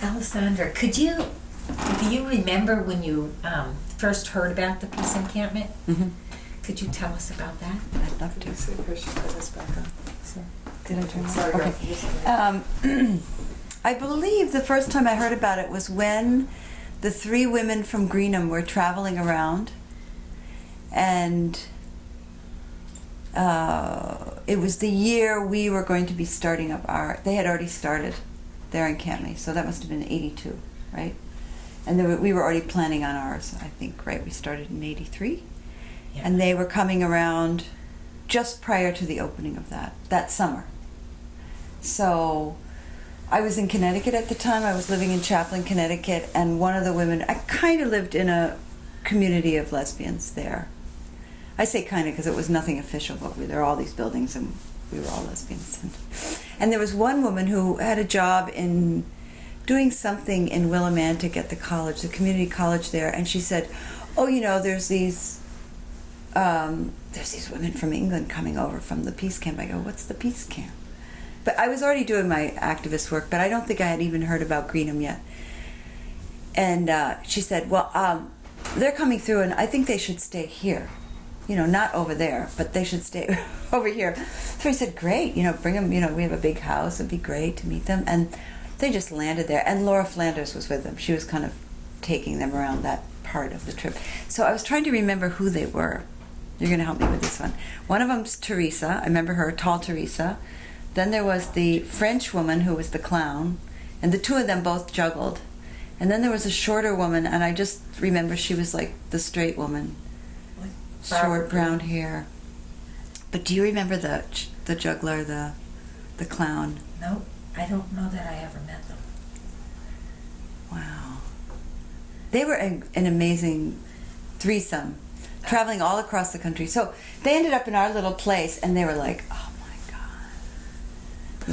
Alessandra, do you remember when you first heard about the Peace Encampment? Mm-hmm. Could you tell us about that? I'd love to. See if I should put this back on. So, did I turn it Sorry, on? Okay. I believe the first time I heard about it was when the three women from Greenham were traveling around, and it was the year we were going to be starting up they had already started their encampment, so that must have been 82, right? And we were already planning on ours, I think, right? We started in 83. Yeah. And they were coming around just prior to the opening of that summer. So I was in Connecticut at the time. I was living in Chaplin, Connecticut, and one of the women, I kind of lived in a community of lesbians there. I say kind of because it was nothing official, but there were all these buildings and we were all lesbians. And there was one woman who had a job in doing something in Willimantic at the college, the community college there, and she said, oh, there's these women from England coming over from the peace camp. I go, what's the peace camp? But I was already doing my activist work, but I don't think I had even heard about Greenham yet. And she said, well, they're coming through and I think they should stay here. Not over there, but they should stay over here. So I said, great, bring them, we have a big house, it'd be great to meet them. And they just landed there. And Laura Flanders was with them. She was kind of taking them around that part of the trip. So I was trying to remember who they were. You're going to help me with this one. One of them's Teresa. I remember her, tall Teresa. Then there was the French woman who was the clown. And the two of them both juggled. And then there was a shorter woman, and I just remember she was like the straight woman. Short brown hair. But do you remember the juggler, the clown? No, I don't know that I ever met them. Wow. They were an amazing threesome, traveling all across the country. So they ended up in our little place, and they were like, oh my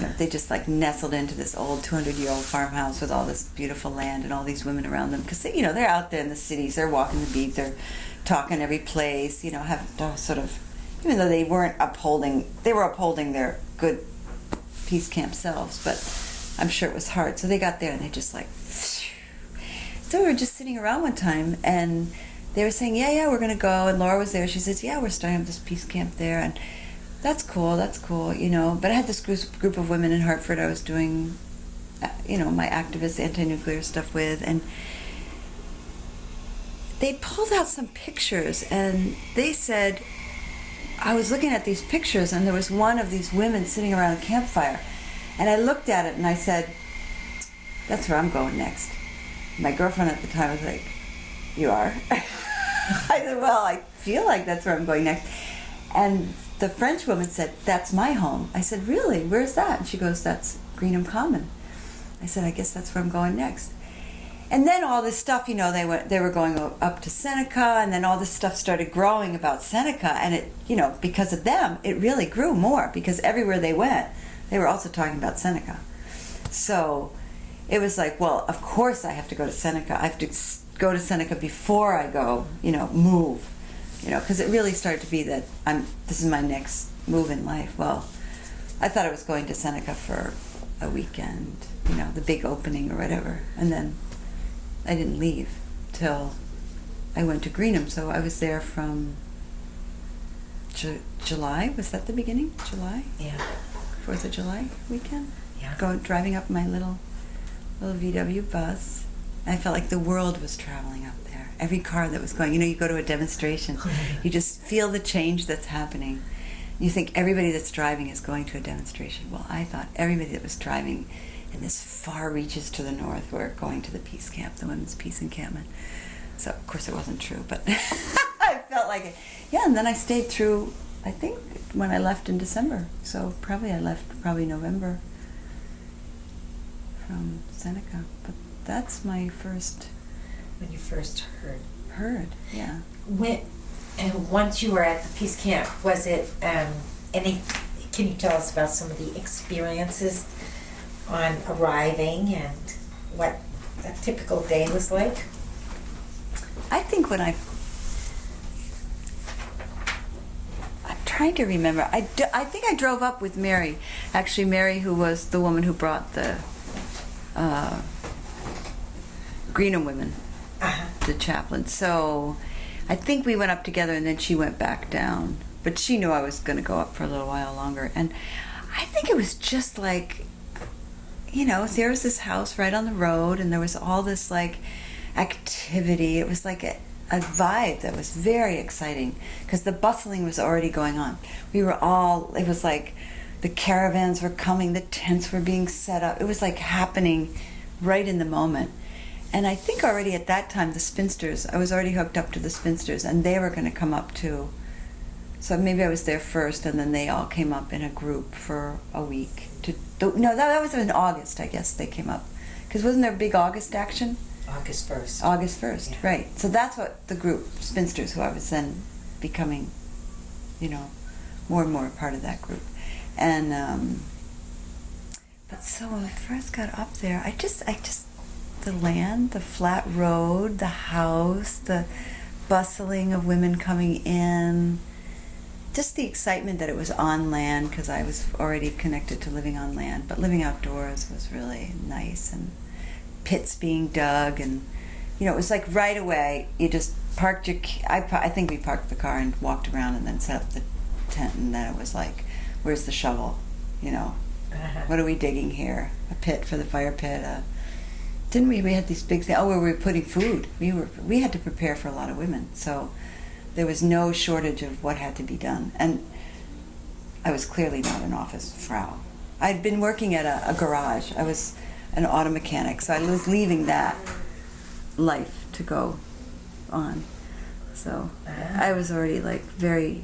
God. They just like nestled into this old 200-year-old farmhouse with all this beautiful land and all these women around them. Because, they're out there in the cities, they're walking the beat, they're talking every place, have sort of, even though they were upholding their good peace camp selves, but I'm sure it was hard. So they got there and they just like, so we were just sitting around one time and they were saying, yeah, we're going to go. And Laura was there. She says, yeah, we're starting up this peace camp there. And that's cool, But I had this group of women in Hartford I was doing, my activist anti-nuclear stuff with. And they pulled out some pictures and they said, I was looking at these pictures and there was one of these women sitting around a campfire. And I looked at it and I said, that's where I'm going next. My girlfriend at the time was like, you are? I said, well, I feel like that's where I'm going next. And the French woman said, that's my home. I said, really? Where's that? And she goes, that's Greenham Common. I said, I guess that's where I'm going next. And then all this stuff, they were going up to Seneca, and then all this stuff started growing about Seneca, and it, because of them, it really grew more, because everywhere they went, they were also talking about Seneca. So it was like, well, of course I have to go to Seneca. I have to go to Seneca before I go, move, because it really started to be that this is my next move in life. Well, I thought I was going to Seneca for a weekend, the big opening or whatever, and then I didn't leave till I went to Greenham. So I was there from July. Was that the beginning? July? Yeah. 4th of July weekend? Yeah. Driving up my little VW bus. I felt like the world was traveling up there. Every car that was going, you go to a demonstration, you just feel the change that's happening. You think everybody that's driving is going to a demonstration. Well, I thought everybody that was driving in this far reaches to the north were going to the peace camp, the women's peace encampment. So, of course, it wasn't true, but I felt like it. Yeah, and then I stayed through, I think, when I left in December. So I left November from Seneca. But that's my first... When you first heard. Yeah. And once you were at the peace camp, was it can you tell us about some of the experiences on arriving and what a typical day was like? I think when I'm trying to remember. I think I drove up with Mary. Actually, Mary, who was the woman who brought the Greenham women, Uh-huh. the chaplain. So I think we went up together, and then she went back down. But she knew I was going to go up for a little while longer. And I think it was just like, there was this house right on the road, and there was all this like activity. It was like a vibe that was very exciting because the bustling was already going on. It was like the caravans were coming, the tents were being set up. It was like happening right in the moment. And I think already at that time, the spinsters, I was already hooked up to the spinsters, and they were going to come up too. So maybe I was there first, and then they all came up in a group for a week. That was in August, I guess, they came up. Because wasn't there a big August action? August 1st. August 1st, Yeah. right. So that's what the group, spinsters, who I was then becoming, more and more a part of that group. And, but so when I first got up there, I just, the land, the flat road, the house, the bustling of women coming in, just the excitement that it was on land, because I was already connected to living on land, but living outdoors was really nice, and pits being dug, and it was like right away you just parked your I think we parked the car and walked around and then set up the tent, and then it was like, where's the shovel? Uh-huh. What are we digging here? A pit for the fire pit. Didn't we had these big things, where we were putting food. We had to prepare for a lot of women, so there was no shortage of what had to be done. And I was clearly not an office frau. I'd been working at a garage. I was an auto mechanic, so I was leaving that life to go on. So I was already like very,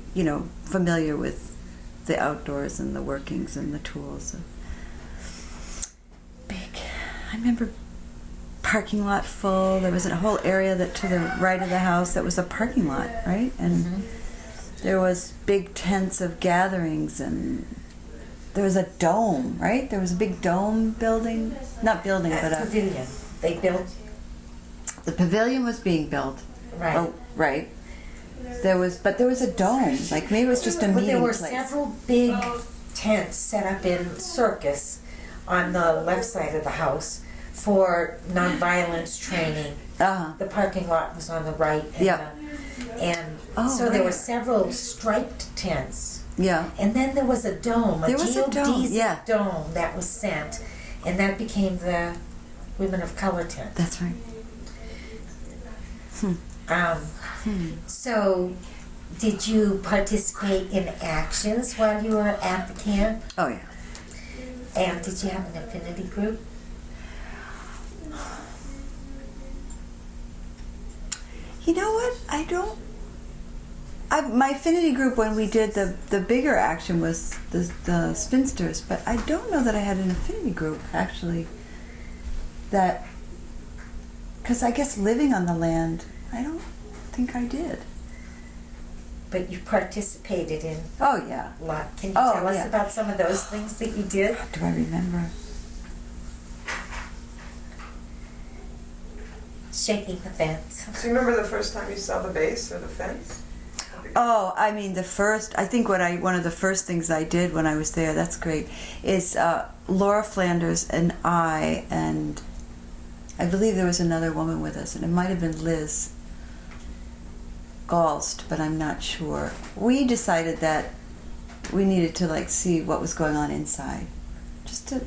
familiar with the outdoors and the workings and the tools. I remember parking lot full. There was a whole area that to the right of the house that was a parking lot, right? And there was big tents of gatherings, and there was a dome, right? There was a big dome building, not building, but a pavilion. They built. The pavilion was being built. Right. Oh, right. There was a dome. Like maybe it was just a meeting place. There were several big tents set up in circus on the left side of the house for nonviolence training. Uh-huh. The parking lot was on the right. And Yeah. So there were several striped tents. Yeah. And then there was a dome, There was a dome, yeah. dome that was sent, and that became the Women of Color tent. That's right. So, did you participate in actions while you were at the camp? Oh, yeah. And did you have an affinity group? You know what? My affinity group when we did the bigger action was the spinsters, but I don't know that I had an affinity group, actually. Because I guess living on the land, I don't think I did. But you participated in Oh, yeah. a lot. Can you tell us about some of those things that you did? Do I remember? Shaking the fence. Do you remember the first time you saw the base or the fence? Oh, I mean, I think one of the first things I did when I was there, that's great, is Laura Flanders and I believe there was another woman with us, and it might have been Liz Galst, but I'm not sure. We decided that we needed to see what was going on inside, just to,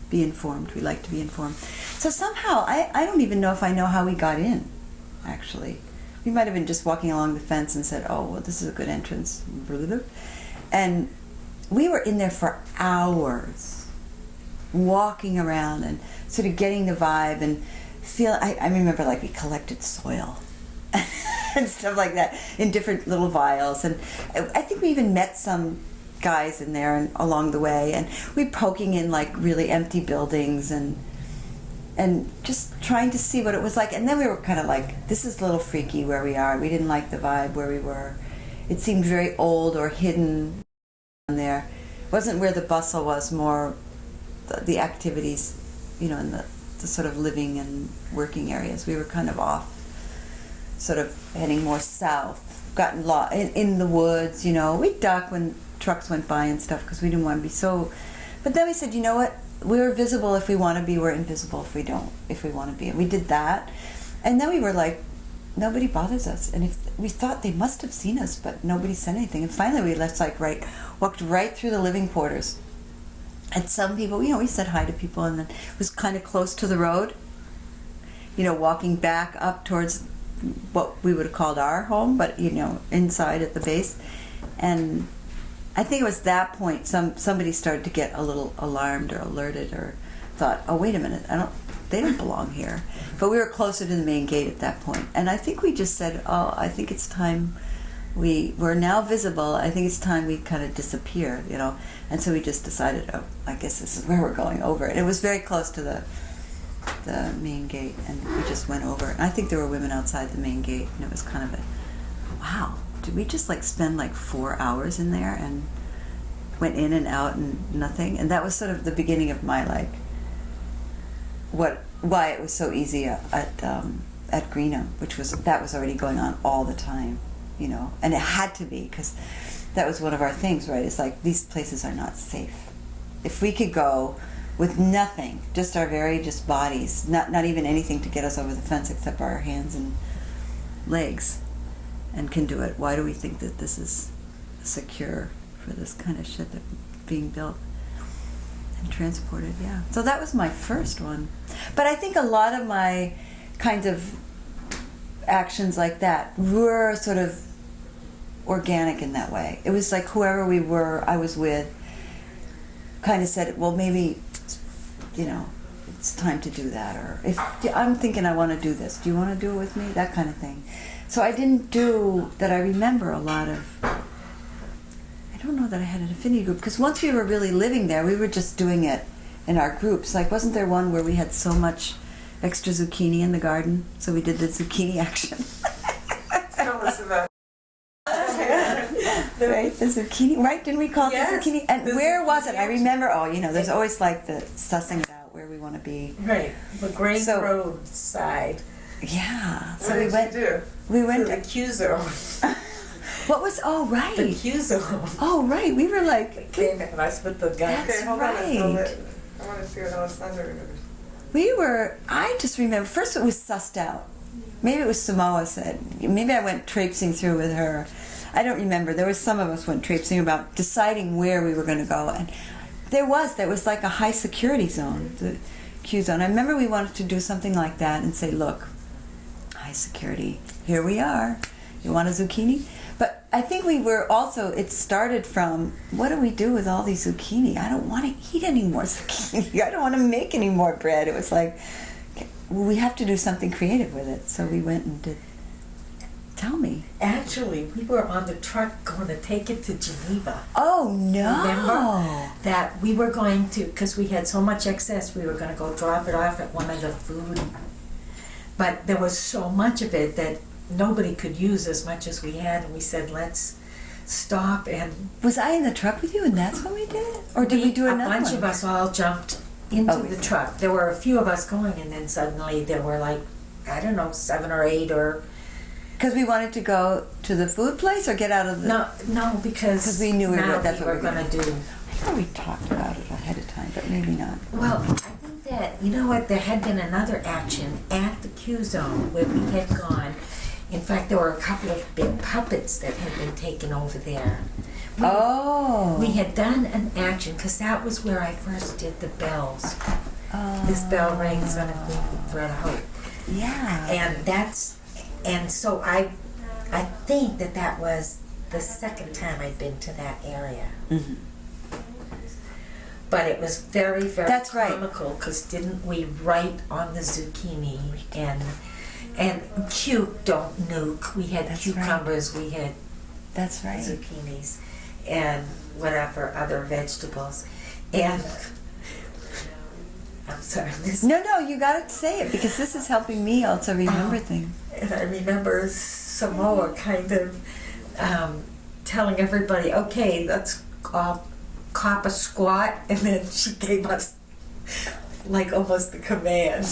be informed. We like to be informed. So somehow, I don't even know if I know how we got in, actually. We might have been just walking along the fence and said, oh, well, this is a good entrance. And we were in there for hours, walking around and sort of getting the vibe and I remember we collected soil and stuff like that in different little vials. And I think we even met some guys in there and along the way, and we poking in really empty buildings and just trying to see what it was like. And then we were kind of this is a little freaky where we are. We didn't like the vibe where we were. It seemed very old or hidden there. It wasn't where the bustle was, more the activities, in the sort of living and working areas. We were kind of off, sort of heading more south, gotten lost in the woods. We'd duck when trucks went by and stuff because we didn't want to be so But then we said, you know what? We're visible if we want to be. We're invisible if we don't. If we want to be, and we did that. And then we were like, nobody bothers us. And if we thought they must have seen us, but nobody said anything. And finally, we left walked right through the living quarters. And some people, we said hi to people, and then it was kind of close to the road. Walking back up towards what we would have called our home, but inside at the base. And I think it was that point somebody started to get a little alarmed or alerted or thought, oh, wait a minute, they don't belong here. But we were closer to the main gate at that point. And I think we just said, oh, I think it's time we're now visible. I think it's time we kind of disappear, And so we just decided, oh, I guess this is where we're going over. And it was very close to the main gate, and we just went over. And I think there were women outside the main gate, and it was kind of wow, did we just spend 4 hours in there and went in and out and nothing? And that was sort of the beginning of my why it was so easy at Greenham, that was already going on all the time, and it had to be, because that was one of our things, right? It's these places are not safe. If we could go with nothing, just our just bodies, not even anything to get us over the fence except our hands and legs, and can do it, why do we think that this is secure for this kind of shit that's being built and transported? Yeah. So that was my first one. But I think a lot of my kinds of actions like that were sort of organic in that way. It was whoever I was with kind of said, well, maybe it's time to do that, or if I'm thinking I want to do this, do you want to do it with me? That kind of thing. So I didn't do that. I remember a lot of, I don't know that I had an affinity group, because once we were really living there, we were just doing it in our groups. Wasn't there one where we had so much extra zucchini in the garden, so we did the zucchini action? Tell us about Right, the zucchini, right? Didn't we call it the zucchini? And where was it? I remember, there's always the sussing it out where we want to be. Right, the Grain Road side. Yeah. So what we did went. you do? We went to the Q zone. What was? Oh, right. The Q zone. Oh, right. We were Came and I put the gun. That's hold right. on, I want to see what Alessandra remembers. I just remember, first it was sussed out. Maybe it was Samoa said. Maybe I went traipsing through with her. I don't remember. There was some of us went traipsing about deciding where we were going to go. And there was a high security zone, the Q zone. I remember we wanted to do something like that and say, look, high security, here we are. You want a zucchini? But I think we were also, it started from, what do we do with all these zucchini? I don't want to eat any more zucchini. I don't want to make any more bread. It was we have to do something creative with it. So we went and did. Tell me. Actually, we were on the truck going to take it to Geneva. Oh, no. Remember that we were going to, because we had so much excess, we were going to go drop it off at one of the food. But there was so much of it that nobody could use as much as we had, and we said, let's stop. And was I in the truck with you, and that's what we did? Or did we do another one? A bunch of us all jumped into the truck. There were a few of us going, and then suddenly there were 7 or 8 or... Because we wanted to go to the food place or get out of the... No, because we knew that's what we were going to do. I thought we talked about it ahead of time, but maybe not. Well, I think that, there had been another action at the Q zone where we had gone. In fact, there were a couple of big puppets that had been taken over there. We had done an action, because that was where I first did the bells. Oh. This bell rings on a green thread of hope. Yeah. And so I think that was the second time I'd been to that area. Mm-hmm. But it was very, very That's comical, because didn't we write on the zucchini and don't nuke. We had cucumbers, we had That's right. zucchinis, and whatever other vegetables. And I'm sorry. No, you got to say it, because this is helping me also remember things. And I remember Samoa kind of telling everybody, okay, let's cop a squat, and then she gave us almost the command,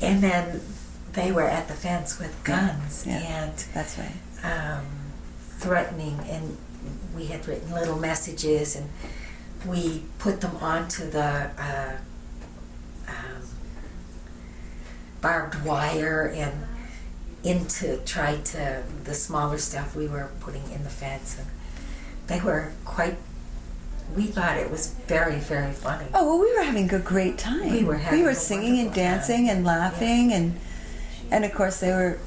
and then they were at the fence with guns, yeah, and that's right. Threatening, and we had written little messages, and we put them onto the barbed wire and into the smaller stuff we were putting in the fence, and they were we thought it was very, very funny. Oh, well, we were having a great time. We were having a singing and wonderful dancing time. and laughing, and of course they were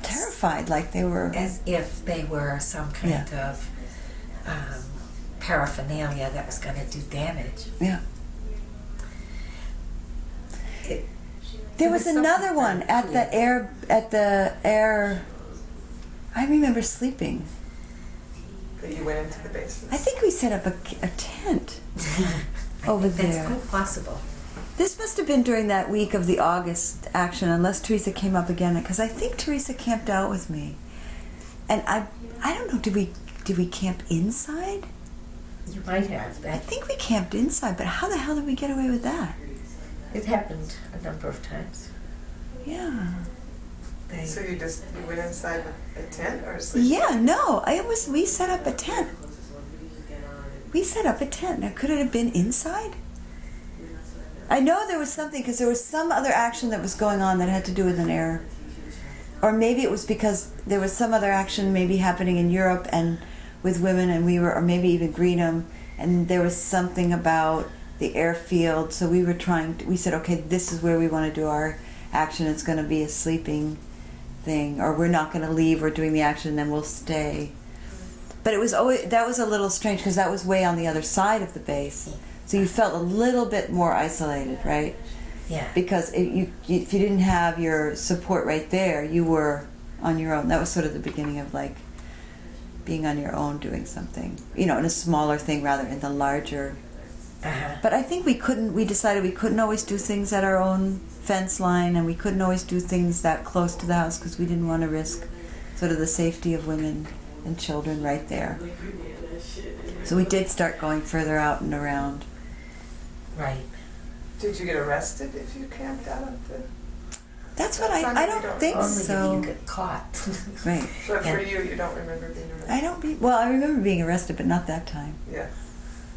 terrified, like they were... As if they were some kind of paraphernalia that was going to do damage. Yeah. There It was was another something one very at the air. I remember sleeping. That you went into the basement. I think we set up a tent over there. That's quite possible. This must have been during that week of the August action, unless Teresa came up again, because I think Teresa camped out with me. And I don't know, did we camp inside? You might have. I think we camped inside, but how the hell did we get away with that? It happened a number of times. Yeah. So you went inside with a tent or a sleeping? Yeah, no, we set up a tent. We set up a tent. Now, could it have been inside? I know there was something, because there was some other action that was going on that had to do with an air. Or maybe it was because there was some other action maybe happening in Europe and with women, and or maybe even Greenham, and there was something about the airfield. So we said, okay, this is where we want to do our action. It's going to be a sleeping thing, or we're not going to leave. We're doing the action, and then we'll stay. But it was that was a little strange, because that was way on the other side of the base. So you felt a little bit more isolated, right? Yeah. Because if you didn't have your support right there, you were on your own. That was sort of the beginning of like being on your own doing something, in a smaller thing rather than the larger. Uh-huh. But I think we decided we couldn't always do things at our own fence line, and we couldn't always do things that close to the house, because we didn't want to risk sort of the safety of women and children right there. So we did start going further out and around. Right. Did you get arrested if you camped out of the... That's what I don't think Only so. if you get caught. Right. But for And- you don't remember being arrested? I remember being arrested, but not that time. Yeah.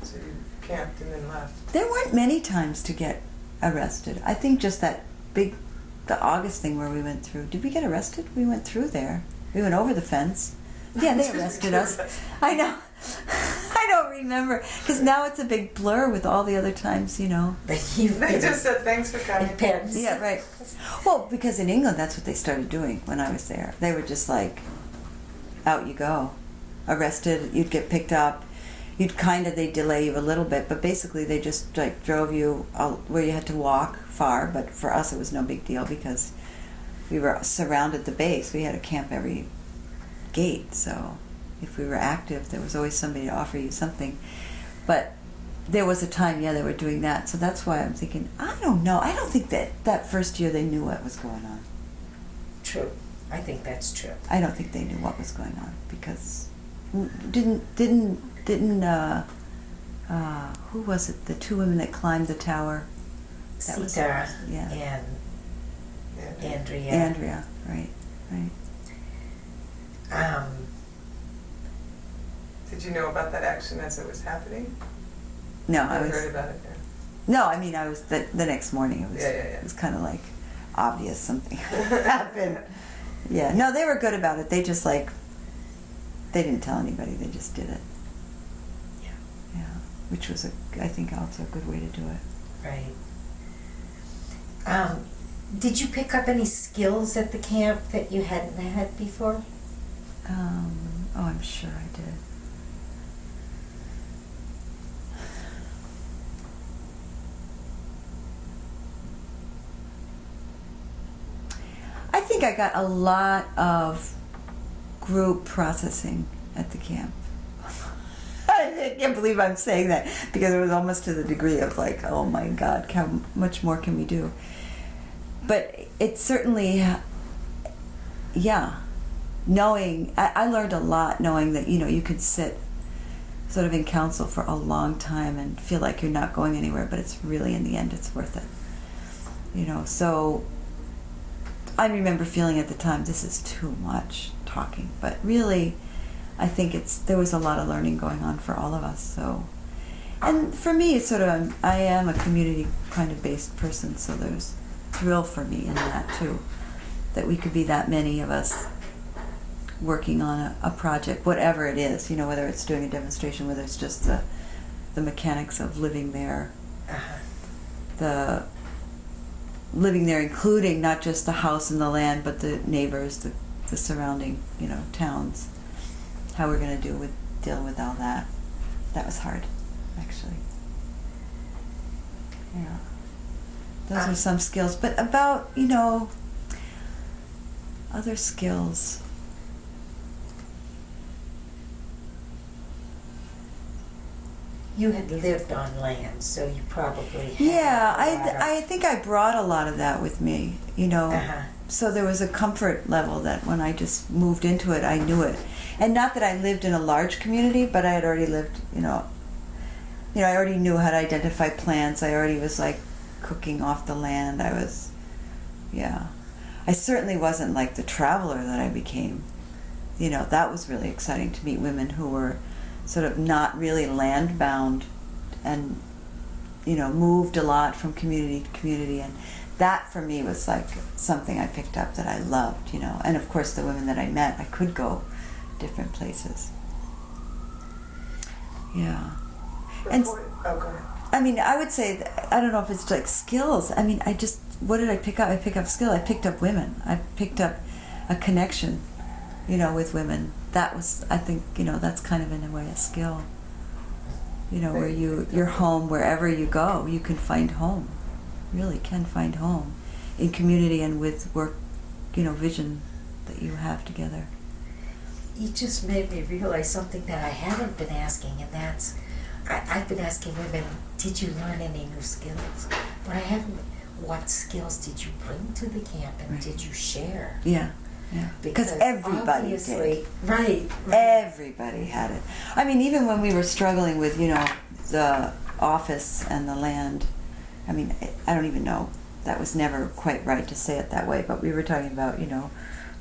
So you camped and then left. There weren't many times to get arrested. I think just the August thing where we went through. Did we get arrested? We went through there. We went over the fence. Yeah, they arrested us. I know. I don't remember, because now it's a big blur with all the other times, They just said thanks for coming. It depends. Yeah, right. Well, because in England, that's what they started doing when I was there. They were just like, out you go. Arrested, you'd get picked up. They'd delay you a little bit, but basically they just like drove you out where you had to walk far. But for us, it was no big deal, because we were surrounded the base. We had to camp every gate, so if we were active, there was always somebody to offer you something. But there was a time, they were doing that. So that's why I'm thinking, I don't know. I don't think that first year they knew what was going on. True. I think that's true. I don't think they knew what was going on, because didn't who was it? The two women that climbed the tower. That was Sita yeah. and Andrea. Andrea, right. Did you know about that action as it was happening? No, I heard about it. No, I mean, I was the next morning. It was. Yeah. It was kind of like obvious something happened. Yeah. No, they were good about it. They just they didn't tell anybody. They just did it. Yeah. Yeah. Which was I think also a good way to do it. Right. Did you pick up any skills at the camp that you hadn't had before? I'm sure I did. I think I got a lot of group processing at the camp. I can't believe I'm saying that, because it was almost to the degree of like, oh my God, how much more can we do? But it certainly, knowing, I learned a lot knowing that, you could sit sort of in council for a long time and feel like you're not going anywhere, but it's really, in the end, it's worth it. So I remember feeling at the time, this is too much talking, but really, I think there was a lot of learning going on for all of us. So, and for me, it's sort of, I am a community kind of based person, so there's thrill for me in that too, that we could be that many of us working on a project, whatever it is, whether it's doing a demonstration, whether it's just the mechanics of living there, the living there, including not just the house and the land, but the neighbors, the surrounding, towns. How we're going to deal with all that. That was hard, actually. Yeah. Those are some skills. But about, other skills. You had lived on land, so you probably had Yeah, a lot of- I think I brought a lot of that with me, So there was a comfort level that when I just moved into it, I knew it. And not that I lived in a large community, but I had already lived, I already knew how to identify plants. I already was like cooking off the land. I certainly wasn't like the traveler that I became. That was really exciting to meet women who were sort of not really land bound and, moved a lot from community to community. And that for me was like something I picked up that I loved, And of course the women that I met, I could go different places. Yeah. Go ahead. I mean, I would say, I don't know if it's like skills. I mean, what did I pick up? I picked up skill. I picked up women. I picked up a connection, with women. That was, I think, that's kind of in a way a skill. Where your home, wherever you go, you can find home. Really can find home in community and with work, vision that you have together. You just made me realize something that I haven't been asking, and that's, I've been asking women, did you learn any new skills? But I haven't, what skills did you bring to the camp and Right. did you share? Yeah. Because everybody did. Right. Everybody had it. I mean, even when we were struggling with, the office and the land, I mean, I don't even know. That was never quite right to say it that way, but we were talking about,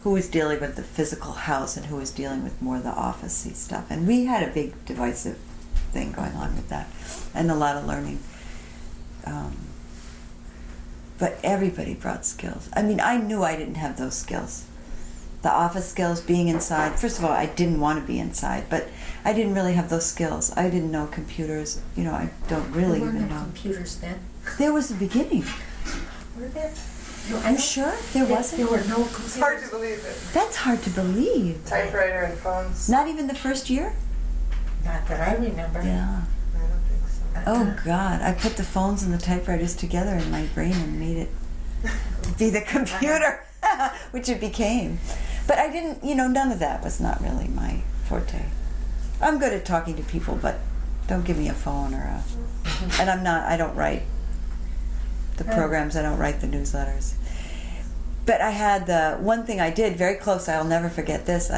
who was dealing with the physical house and who was dealing with more the office-y stuff. And we had a big divisive thing going on with that and a lot of learning. But everybody brought skills. I mean, I knew I didn't have those skills. The office skills, being inside. First of all, I didn't want to be inside, but I didn't really have those skills. I didn't know computers. I don't really There even weren't know. computers then. There was a beginning. Were there? Are you sure? There wasn't? There were no computers. It's hard to believe it. That's hard to believe. Typewriter and phones. Not even the first year? Not that I remember. Yeah. I don't think so. Oh, God. I put the phones and the typewriters together in my brain and made it be the computer, which it became. But I didn't, none of that was not really my forte. I'm good at talking to people, but don't give me a phone or a... And I don't write the programs, I don't write the newsletters. But I had the one thing I did very close, I'll never forget this,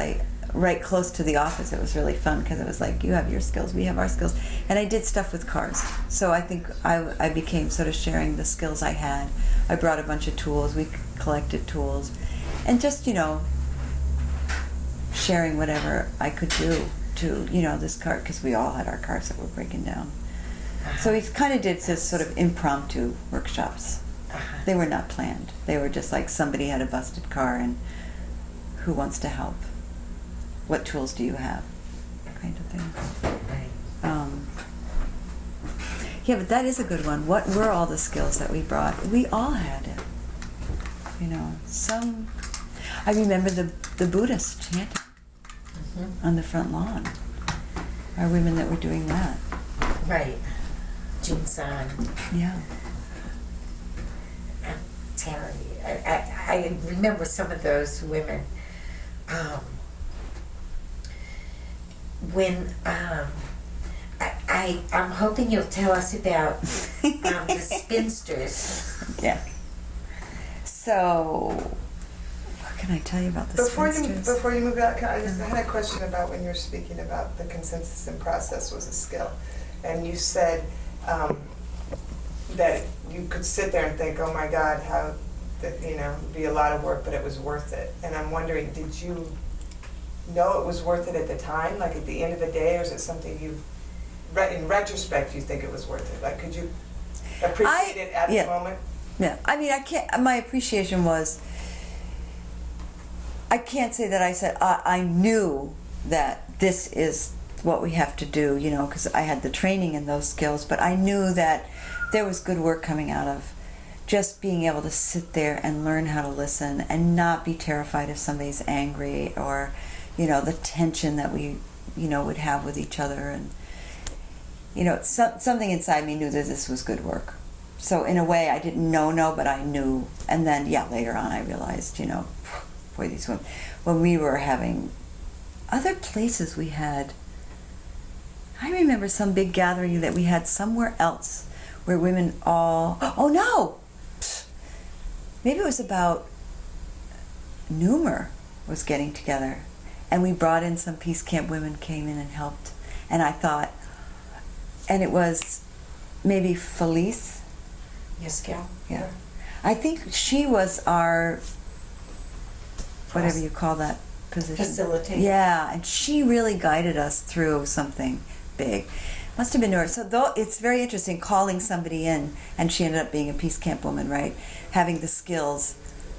right close to the office. It was really fun because it was like, you have your skills, we have our skills. And I did stuff with cars. So I think I became sort of sharing the skills I had. I brought a bunch of tools, we collected tools. And just, sharing whatever I could do to, this car, because we all had our cars that were breaking down. So we kind of did this sort of impromptu workshops. They were not planned. They were just like somebody had a busted car and who wants to help? What tools do you have? Kind of thing. Yeah, but that is a good one. What were all the skills that we brought? We all had it. I remember the Buddhists chanting on the front lawn. Our women that were doing that. Right. Jin-san. Yeah. Terry. I remember some of those women. I'm hoping you'll tell us about the spinsters. Yeah. So, what can I tell you about the spinsters? Before you move out, I just had a question about when you were speaking about the consensus and process was a skill, and you said that you could sit there and think, oh my God, how that it'd be a lot of work, but it was worth it. And I'm wondering, did you know it was worth it at the time, like at the end of the day, or is it something in retrospect, you think it was worth it? Like, could you appreciate it at the moment? Yeah, I mean, I can't. My appreciation was. I can't say that I said I knew that this is what we have to do, you know, because I had the training in those skills. But I knew that there was good work coming out of just being able to sit there and learn how to listen and not be terrified if somebody's angry, or, you know, the tension that we, you know, would have with each other. And, you know, something inside me knew that this was good work. So in a way, I didn't know, but I knew. And then, yeah, later on I realized, you know, boy, these women, when we were having other places we had, I remember some big gathering that we had somewhere else where women all, oh no! Maybe it was about Newmer was getting together, and we brought in some peace camp women, came in and helped. And I thought, and it was maybe Felice. Yes, Gal. Yeah. I think she was our, whatever you call that position. Facilitator. Yeah, and she really guided us through something big. Must have been her. So though it's very interesting calling somebody in, and she ended up being a peace camp woman, right? Having the skills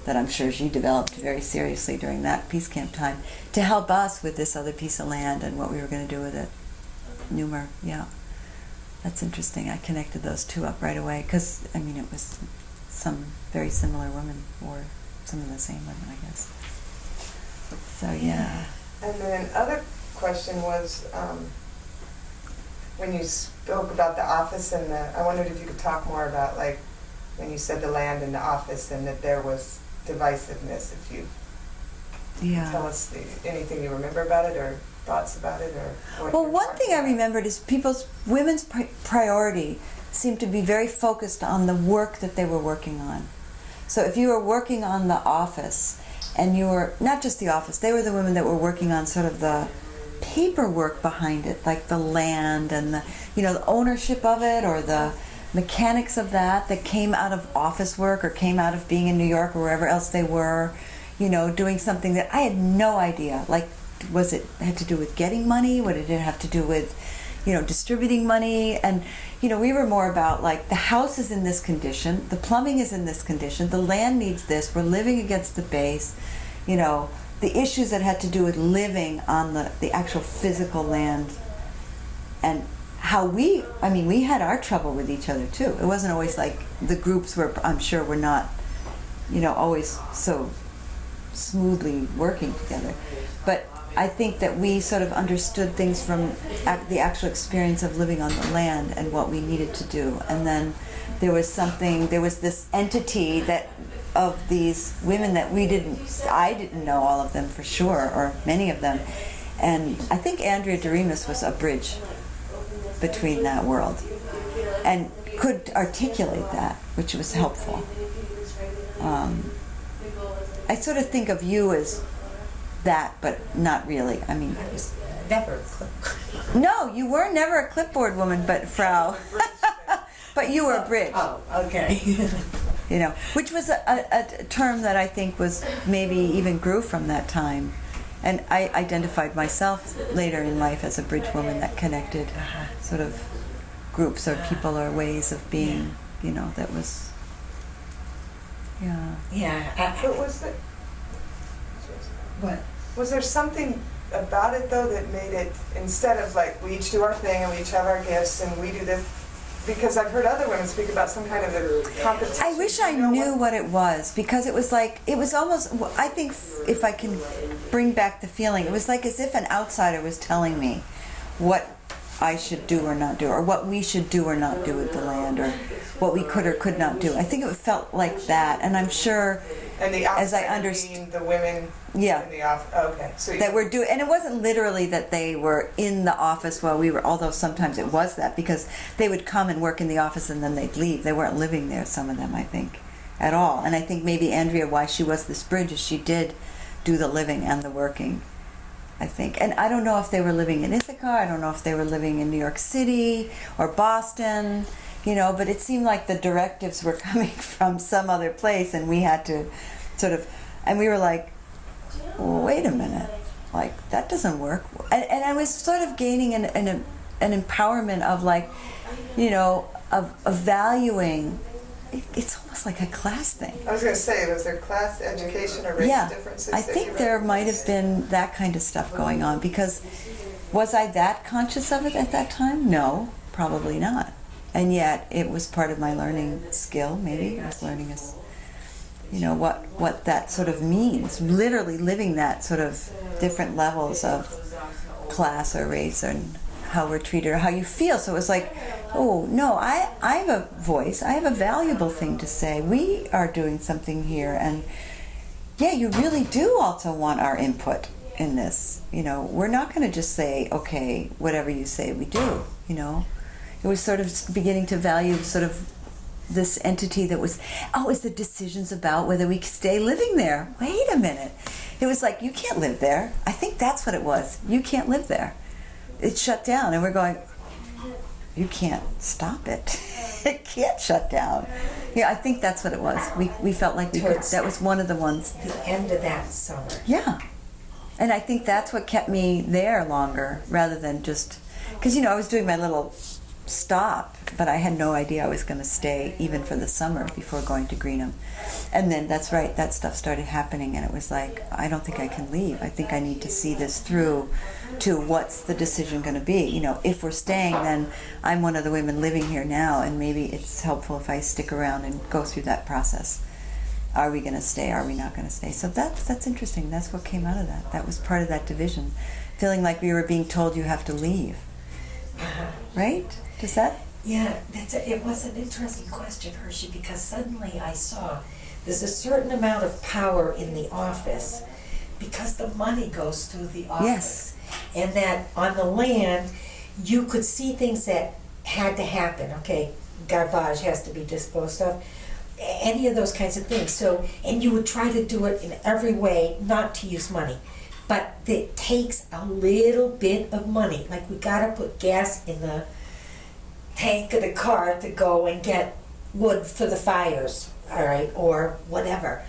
that I'm sure she developed very seriously during that peace camp time to help us with this other piece of land and what we were going to do with it. Newmer, yeah. That's interesting. I connected those two up right away because, I mean, it was some very similar women, or some of the same women, I guess. So, yeah. And then other question was, when you spoke about the office and I wondered if you could talk more about, like, when you said the land and the office and that there was divisiveness, if you tell us anything you remember about it or thoughts about it, or what. Well, one thing I remembered is women's priority seemed to be very focused on the work that they were working on. So if you were working on the office, and you were, not just the office, they were the women that were working on sort of the paperwork behind it, like the land and the, you know, the ownership of it, or the mechanics of that came out of office work or came out of being in New York or wherever else they were, you know, doing something that I had no idea. Like, was it had to do with getting money? What did it have to do with, you know, distributing money? And, you know, we were more about, like, the house is in this condition, the plumbing is in this condition, the land needs this, we're living against the base, you know, the issues that had to do with living on the actual physical land. And how we had our trouble with each other too. It wasn't always like the groups were, I'm sure, were not, you know, always so smoothly working together. But I think that we sort of understood things from the actual experience of living on the land and what we needed to do. And then there was this entity that of these women that I didn't know all of them for sure, or many of them. And I think Andrea Doremus was a bridge between that world and could articulate that, which was helpful. I sort of think of you as that, but not really. I mean, I was never a clipboard. No, you were never a clipboard woman, but Frau. But you were a bridge. Oh, okay. You know, which was a term that I think was maybe even grew from that time. And I identified myself later in life as a bridge woman that connected sort of groups or people or ways of being, you know, that was, yeah. Yeah. But was it? What? Was there something about it though that made it, instead of like we each do our thing and we each have our gifts and we do this? Because I've heard other women speak about some kind of a competition. I wish I knew what it was, because it was like, it was almost, I think if I can bring back the feeling, it was like as if an outsider was telling me what I should do or not do, or what we should do or not do with the land, or what we could or could not do. I think it felt like that, and I'm sure, and the as I understand the women yeah, in the office. Okay, so that we're doing, and it wasn't literally that they were in the office while we were, although sometimes it was that, because they would come and work in the office and then they'd leave. They weren't living there, some of them, I think, at all. And I think maybe Andrea, why she was this bridge, is she did do the living and the working, I think. And I don't know if they were living in Ithaca, I don't know if they were living in New York City or Boston, you know, but it seemed like the directives were coming from some other place, and we had to sort of, and we were like, wait a minute, like that doesn't work. And I was sort of gaining an empowerment of like, you know, of valuing. It's almost like a class thing. I was going to say, was there class education or race differences? I think there might have been that kind of stuff going on, because was I that conscious of it at that time? No, probably not. And yet it was part of my learning skill. Maybe I was learning as, you know, what that sort of means, literally living that sort of different levels of class or race and how we're treated or how you feel. So it was like, oh no, I have a voice, I have a valuable thing to say, we are doing something here, and yeah, you really do also want our input in this. You know, we're not going to just say, okay, whatever you say we do, you know. It was sort of beginning to value sort of this entity that was, is the decisions about whether we stay living there. Wait a minute. It was like, you can't live there. I think that's what it was. You can't live there. It's shut down. And we're going, you can't stop it. It can't shut down. Yeah, I think that's what it was. We felt like we could, that was one of the ones. The end of that summer. Yeah. And I think that's what kept me there longer, rather than just, because, you know, I was doing my little stop, but I had no idea I was going to stay even for the summer before going to Greenham. And then, that's right, that stuff started happening, and it was like, I don't think I can leave. I think I need to see this through to what's the decision going to be. You know, if we're staying, then I'm one of the women living here now, and maybe it's helpful if I stick around and go through that process. Are we going to stay? Are we not going to stay? So that's interesting. That's what came out of that. That was part of that division. Feeling like we were being told you have to leave. Right? Does that? Yeah, it was an interesting question, Hershey, because suddenly I saw there's a certain amount of power in the office because the money goes through the office. Yes. And that on the land, you could see things that had to happen. Okay, garbage has to be disposed of. Any of those kinds of things. So, and you would try to do it in every way, not to use money. But it takes a little bit of money. Like, we gotta put gas in the tank of the car to go and get wood for the fires, all right, or whatever.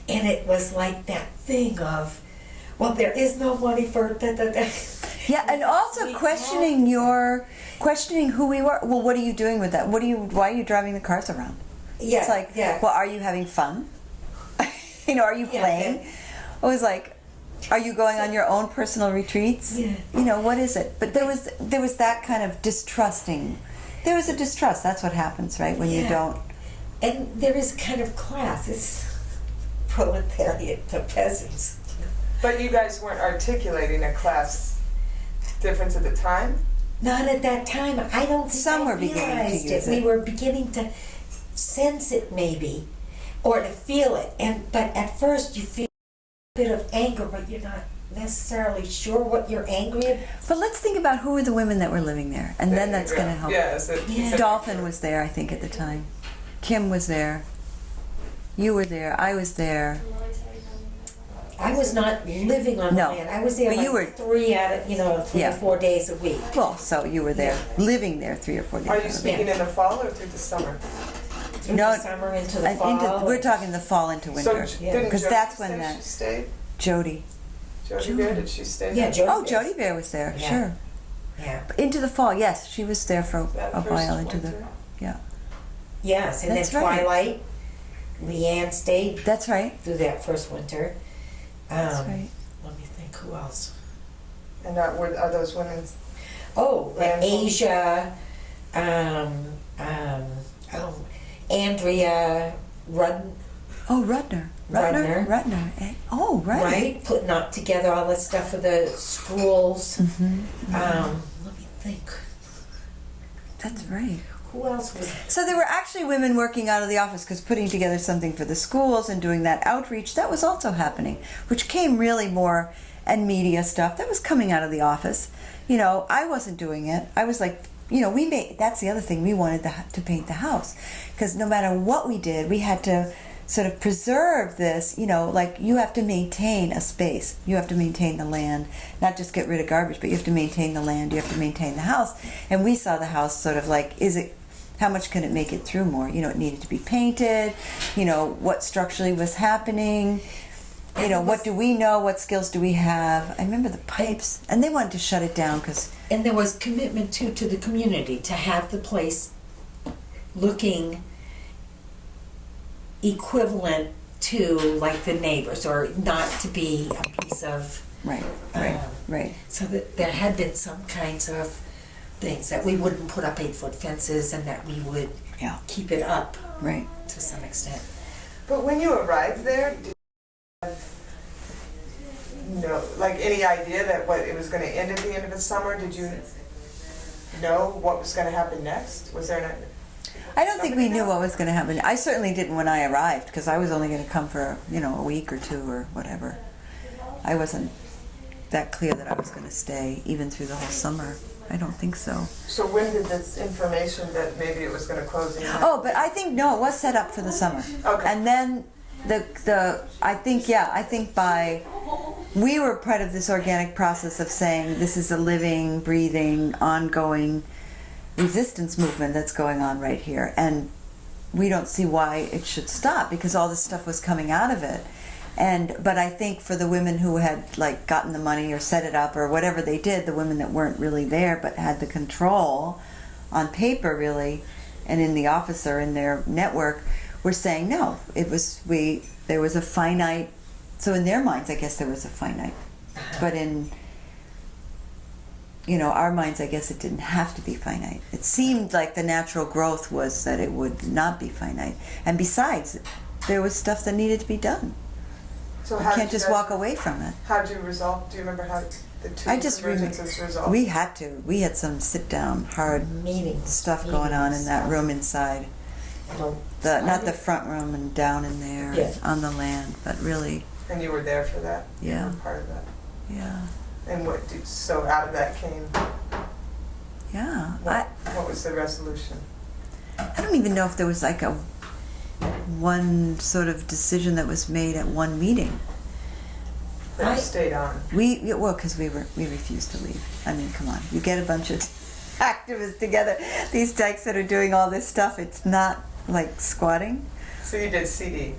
And it was like that thing of, well, there is no money for da-da-da. Yeah, and also questioning who we were. Well, what are you doing with that? Why are you driving the cars around? Yeah, it's like, well, are you having fun? You know, are you playing? It was like, are you going on your own personal retreats? Yeah. You know, what is it? But there was that kind of distrusting. There was a distrust. That's what happens, right? When you don't. And there is kind of class. It's proletariat, the peasants. But you guys weren't articulating a class difference at the time? Not at that time. I don't think Some were I beginning to realized use it. We were beginning to sense it, maybe, or to feel it. But at first you feel a bit of anger, but you're not necessarily sure what you're angry at. But let's think about who were the women that were living there, and then that's going to help. Yeah. Dolphin was there, I think, at the time. Kim was there. You were there. I was there. I was not living on the land. I was there but like you were 3 or 4 days a week. Well, so you were there, living there 3 or 4 days. Are you speaking in the fall or through the summer? Through the summer into the fall. We're talking the fall into winter, because that's when that. She stayed. Jody Bear, did she stay? Yeah, there? Jody Bear was there. Yeah. Sure. Yeah. But into the fall, yes, she was there for That a first while into the. winter? Yeah. Yes, and That's then right. Twilight. Leanne stayed That's right. through that first winter. That's right. Let me think, who else? And are those women? Oh, Randall. Asia, Andrea, Rudner, Oh, Rudner. Oh, right. right? Putting up together all the stuff for the schools. Mm-hmm. Let me think. That's right. Who else was? So there were actually women working out of the office, because putting together something for the schools and doing that outreach, that was also happening, which came really more, and media stuff, that was coming out of the office. You know, I wasn't doing it. I was like, you know, that's the other thing, we wanted to paint the house, because no matter what we did, we had to sort of preserve this, you know, like you have to maintain a space, you have to maintain the land, not just get rid of garbage, but you have to maintain the land, you have to maintain the house. And we saw the house sort of like, how much can it make it through more? You know, it needed to be painted, you know, what structurally was happening. you know, what do we know? What skills do we have? I remember the pipes, and they wanted to shut it down because. And there was commitment too to the community to have the place looking equivalent to like the neighbors, or not to be a piece of. Right. Right. So that there had been some kinds of things that we wouldn't put up 8-foot fences, and that we would keep it up. Right. To some extent. But when you arrived there, did you have like any idea that what it was going to end at the end of the summer? Did you know what was going to happen next? Was there I don't think we knew what was going to happen. I certainly didn't when I arrived, because I was only going to come for, a week or two or whatever. I wasn't that clear that I was going to stay even through the whole summer. I don't think so. So when did this information that maybe it was going to close in? Oh, but I think, no, it was set up for the summer. Okay. And then I think by, we were part of this organic process of saying this is a living, breathing, ongoing resistance movement that's going on right here. And we don't see why it should stop, because all this stuff was coming out of it. But I think for the women who had like gotten the money or set it up or whatever they did, the women that weren't really there but had the control on paper really, and in the office or in their network, were saying no. There was a finite. So in their minds, I guess there was a finite, but in our minds, I guess it didn't have to be finite. It seemed like the natural growth was that it would not be finite, and besides, there was stuff that needed to be done. So you can't just walk away from it. How did you resolve? Do you remember how the two emergencies resolved? We had to. We had some sit-down, hard meetings going on in that room inside. Not the front room and down in there on the land, but really. And you were there for that? Yeah. You were part of that? Yeah. And so out of that came? Yeah. What was the resolution? I don't even know if there was like one sort of decision that was made at one meeting. That you stayed on? Because we refused to leave. I mean, come on. You get a bunch of activists together, these dykes that are doing all this stuff, it's not like squatting. So you did CD?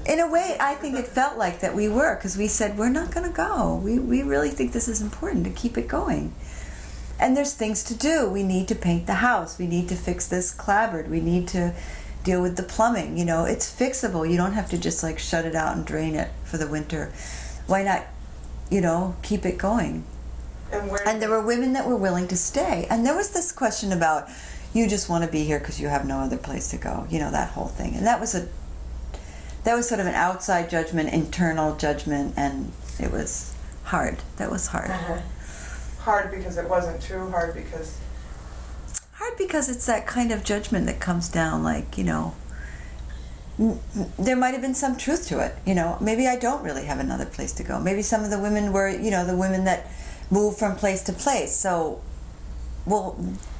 In a way, I think it felt like that we were, because we said, we're not going to go. We really think this is important to keep it going. And there's things to do. We need to paint the house. We need to fix this clapboard. We need to deal with the plumbing. It's fixable. You don't have to just like shut it out and drain it for the winter. Why not, keep it going? And there were women that were willing to stay. And there was this question about, you just want to be here because you have no other place to go. That whole thing. And that was sort of an outside judgment, internal judgment, and it was hard. That was hard. Uh-huh. Hard because it wasn't true, hard because it's that kind of judgment that comes down like, there might have been some truth to it. Maybe I don't really have another place to go. Maybe some of the women were, the women that move from place to place. So,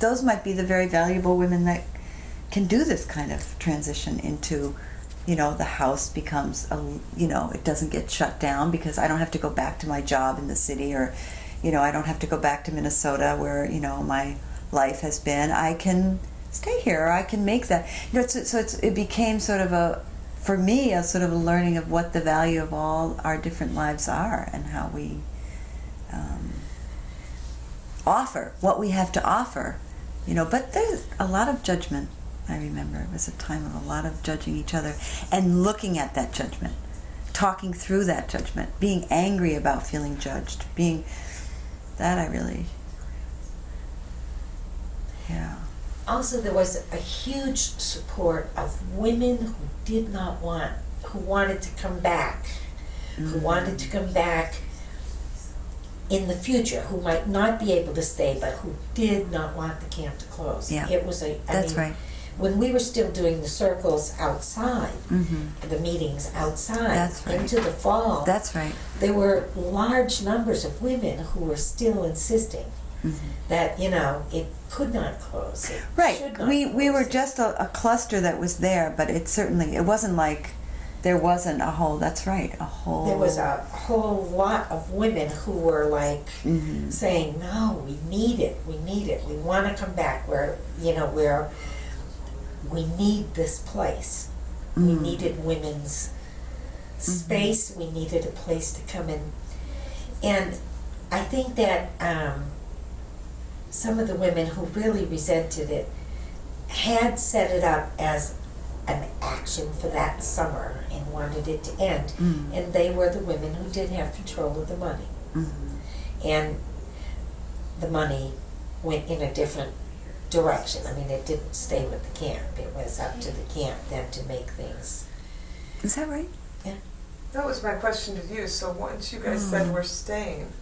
those might be the very valuable women that can do this kind of transition into, the house becomes, it doesn't get shut down because I don't have to go back to my job in the city, or, I don't have to go back to Minnesota where, my life has been. I can stay here, or I can make that. It became sort of for me, a sort of a learning of what the value of all our different lives are, and how we offer what we have to offer. But there's a lot of judgment. I remember it was a time of a lot of judging each other and looking at that judgment, talking through that judgment, being angry about feeling judged, Also, there was a huge support of women who wanted to come back, who wanted to come back in the future, who might not be able to stay, but who did not want the camp to close. Yeah. It was That's right. When we were still doing the circles outside, the meetings outside, That's right. into the fall, That's right. there were large numbers of women who were still insisting that, it could not close. It Right. should not We were close. just a cluster that was there, but it wasn't like there wasn't a whole, that's right, a whole... There was a whole lot of women who were like saying, no, we need it, we want to come back, we need this place. We needed women's space. We needed a place to come in. And I think that some of the women who really resented it had set it up as an action for that summer and wanted it to end. And they were the women who did have control of the money. And the money went in a different direction. I mean, it didn't stay with the camp. It was up to the camp then to make things. Is that right? Yeah. That was my question to you. So once you guys said we're staying,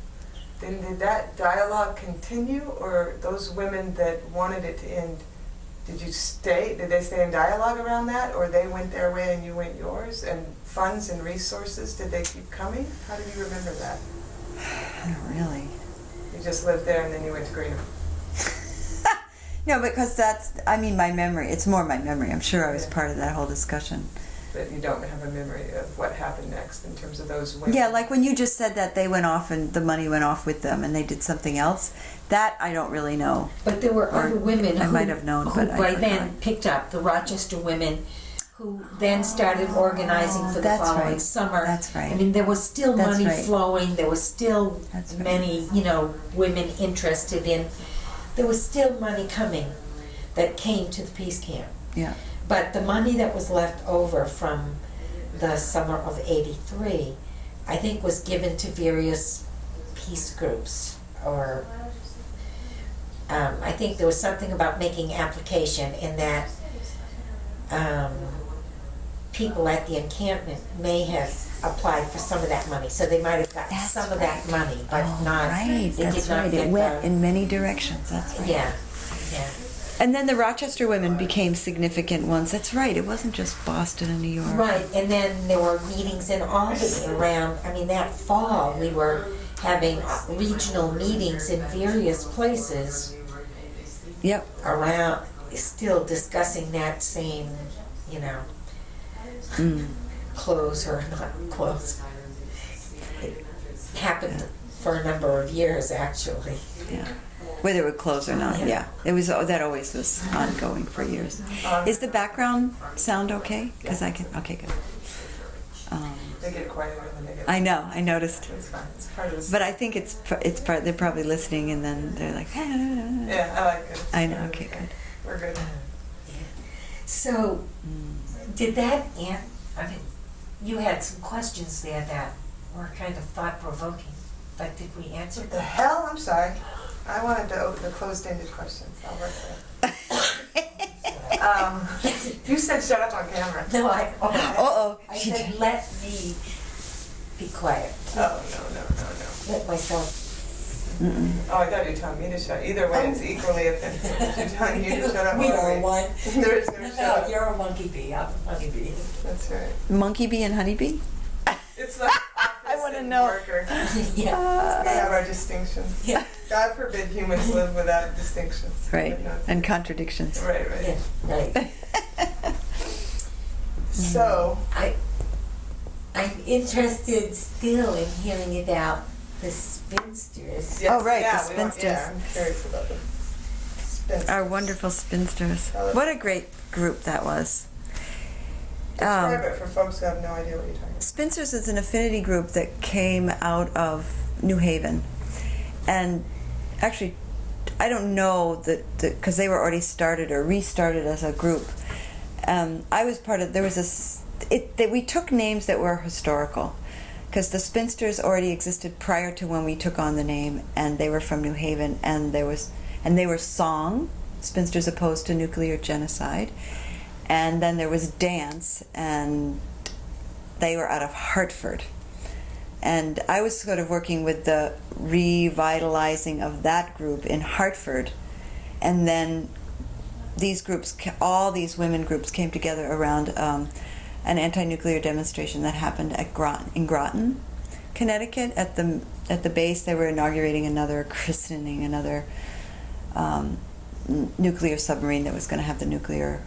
then did that dialogue continue, or those women that wanted it to end, did you stay? Did they stay in dialogue around that, or they went their way and you went yours? And funds and resources, did they keep coming? How do you remember that? Not really. You just lived there and then you went to Greenham. No, because that's, I mean, my memory. It's more my memory. I'm sure I was part of that whole discussion. But you don't have a memory of what happened next in terms of those women. Yeah, like when you just said that they went off and the money went off with them and they did something else, that I don't really know. But there were Or other women I who, might have known, who but I by forgot. then picked up, the Rochester women who then started organizing for the That's following right. summer. That's right. I mean, there was still That's money right. flowing, there was still That's right. many, women interested in, there was still money coming that came to the peace camp. Yeah. But the money that was left over from the summer of '83, I think was given to various peace groups, or I think there was something about making application in that people at the encampment may have applied for some of that money, so they might have gotten That's some of that money, but not. Right, They that's did not right. get It went the, in many directions. That's right. yeah. And then the Rochester women became significant ones. That's right. It wasn't just Boston and New York. Right, and then there were meetings in Albany around, I mean, that fall, we were having regional meetings in various places Yep. around, still discussing that same, close or not close. It happened for a number of years, actually. Yeah. Whether it would close or not. Yeah. It was. That always was ongoing for years. Is the background sound okay? Because I can. Okay, good. They get quieter and then they get... I know. I noticed. It's fine. It's part of this. But I think it's part. They're probably listening, and then they're like. Yeah, I like it. I know. Okay, good. We're good. So, did that I mean, you had some questions there that were kind of thought-provoking, but did we answer What the them? hell? I'm sorry. I wanted to open the closed-ended questions. I'll work there. You said shut up on camera. No, Uh-oh. I said let me be quiet. Oh, no. Let myself. Oh, I thought you were telling me to shut. Either way, it's equally offensive. You're telling you to shut up. We or are me. one. There is no shut No, up. you're a monkey bee. I'm a monkey bee. That's right. Monkey bee and honeybee. It's like I wanna know. Worker. Yeah. We have our distinctions. Yeah. God forbid humans live without distinctions. Right. And contradictions. Right. Yeah, right. So, I'm interested still in hearing about the spinsters. yes, Oh, right, yeah, the we want- spinsters. Yeah, I'm curious about the spinsters. Our wonderful spinsters. What a great group that was. Describe it for folks who have no idea what you're talking about. Spinsters is an affinity group that came out of New Haven. And actually, I don't know that, because they were already started or restarted as a group. I was part of, we took names that were historical, because the Spinsters already existed prior to when we took on the name, and they were from New Haven, and they were song, Spinsters Opposed to Nuclear Genocide, and then there was dance, and they were out of Hartford. And I was sort of working with the revitalizing of that group in Hartford, and then these groups, all these women groups, came together around an anti-nuclear demonstration that happened at in Groton, Connecticut. At the base, they were inaugurating christening another nuclear submarine that was going to have the nuclear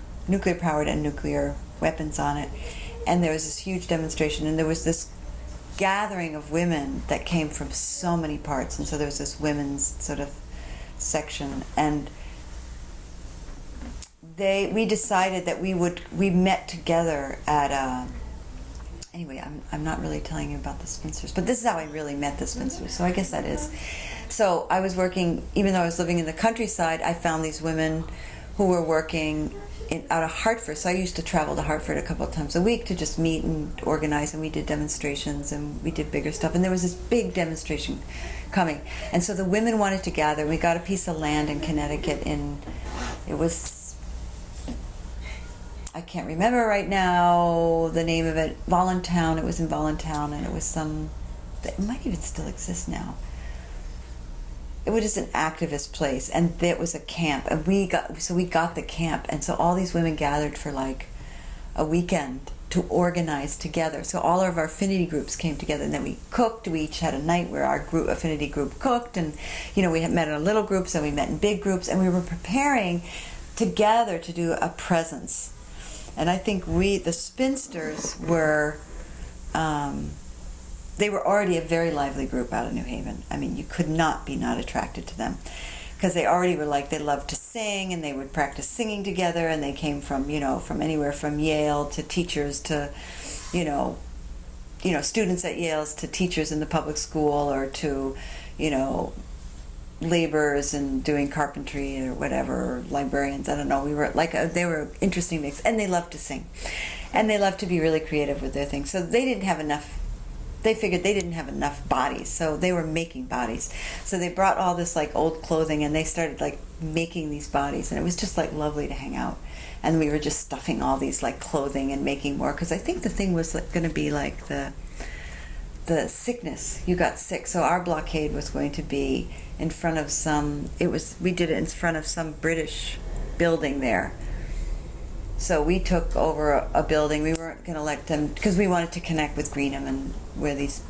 powered and nuclear weapons on it. And there was this huge demonstration, and there was this gathering of women that came from so many parts, and so there was this women's sort of section, and we decided that we met together at anyway, I'm not really telling you about the spinsters, but this is how I really met the spinsters. So I guess that is. So I was working, even though I was living in the countryside, I found these women who were working out of Hartford. So I used to travel to Hartford a couple of times a week to just meet and organize, and we did demonstrations and we did bigger stuff. And there was this big demonstration coming. And so the women wanted to gather. We got a piece of land in Connecticut it was, I can't remember right now the name of it, Voluntown. It was in Voluntown, and it was it might even still exist now. It was just an activist place, and there was a camp, and we got the camp, and so all these women gathered for like a weekend to organize together. So all of our affinity groups came together, and then we cooked. We each had a night where our affinity group cooked, and we had met in little groups, and we met in big groups, and we were preparing together to do a presence. And I think the spinsters were. They were already a very lively group out of New Haven. I mean, you could not be not attracted to them, because they already were they loved to sing, and they would practice singing together, and they came from anywhere from Yale to teachers to, students at Yale's to teachers in the public school, or to, laborers and doing carpentry or whatever, or librarians. I don't know. We were they were an interesting mix, and they loved to sing, and they loved to be really creative with their things. So they didn't have enough. They figured they didn't have enough bodies, so they were making bodies. So they brought all this old clothing, and they started making these bodies, and it was just lovely to hang out. And we were just stuffing all these clothing and making more, because I think the thing was going to be the sickness. You got sick, so our blockade was going to be in front of we did it in front of some British building there. So we took over a building. We weren't going to let them, because we wanted to connect with Greenham and where these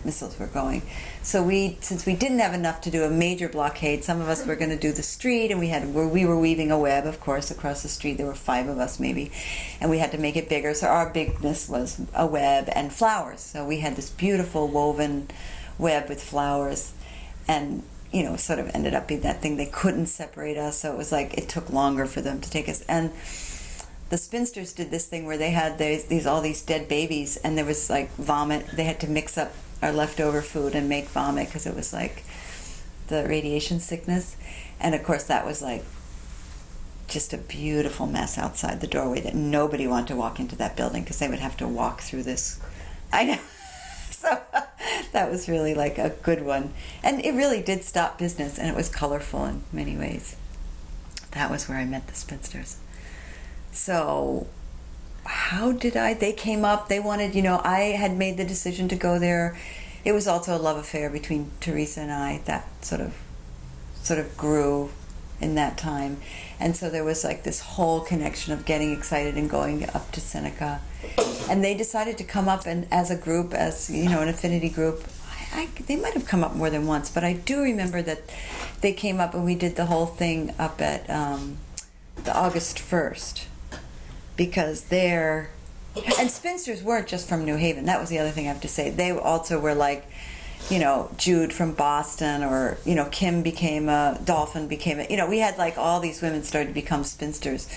missiles were going. So since we didn't have enough to do a major blockade, some of us were going to do the street, and we were weaving a web, of course, across the street. There were 5 of us maybe, and we had to make it bigger. So our bigness was a web and flowers. So we had this beautiful woven web with flowers, and sort of ended up being that thing. They couldn't separate us, so it was it took longer for them to take us. And the spinsters did this thing where they had all these dead babies, and there was vomit. They had to mix up our leftover food and make vomit, because it was the radiation sickness. And of course that was just a beautiful mess outside the doorway that nobody wanted to walk into that building, because they would have to walk through this. I know. So that was really a good one. And it really did stop business, and it was colorful in many ways. That was where I met the spinsters. So how did they came up, they wanted, I had made the decision to go there. It was also a love affair between Teresa and I that sort of grew in that time. And so there was this whole connection of getting excited and going up to Seneca. And they decided to come up, and as a group, as an affinity group. They might have come up more than once, but I do remember that they came up, and we did the whole thing up at the August 1st, because and spinsters weren't just from New Haven. That was the other thing I have to say. They also were Jude from Boston, or Kim became Dolphin became we had all these women started to become spinsters,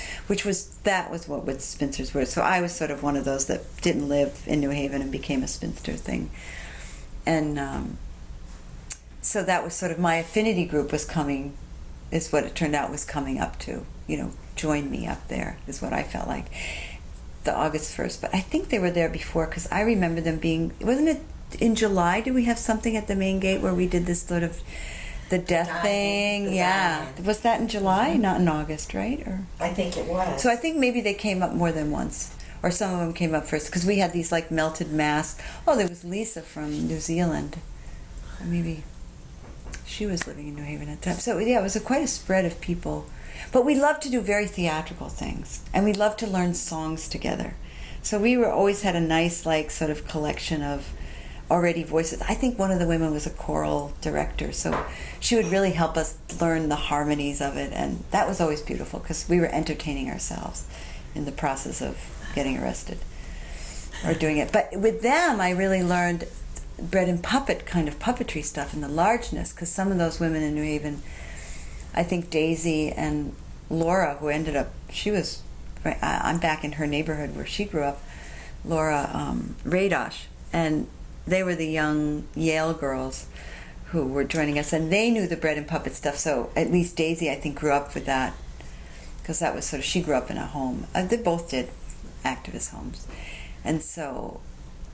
that was what spinsters were. So I was sort of one of those that didn't live in New Haven and became a spinster thing. And so that was sort of my affinity group is what it turned out was coming up to, join me up there, is what I felt like, the August 1st. But I think they were there before, because I remember them wasn't it in July? Did we have something at the main gate where we did this sort of the death thing? Yeah. Was that in July? Mm-hmm. Not in August, right? Or I think it was. So I think maybe they came up more than once. Or some of them came up first, because we had these melted masks. Oh, there was Lisa from New Zealand. Or maybe she was living in New Haven at the time. So yeah, it was quite a spread of people. But we loved to do very theatrical things, and we loved to learn songs together. So we always had a nice sort of collection of already voices. I think one of the women was a choral director, so she would really help us learn the harmonies of it, and that was always beautiful, because we were entertaining ourselves in the process of getting arrested or doing it. But with them, I really learned bread and puppet kind of puppetry stuff and the largeness, because some of those women in New Haven, I think Daisy and Laura, who ended up, I'm back in her neighborhood where she grew up, Laura Radosh, and they were the young Yale girls who were joining us, and they knew the bread and puppet stuff. So at least Daisy, I think, grew up with that, because that was sort of, she grew up in a home. They both did activist homes, and so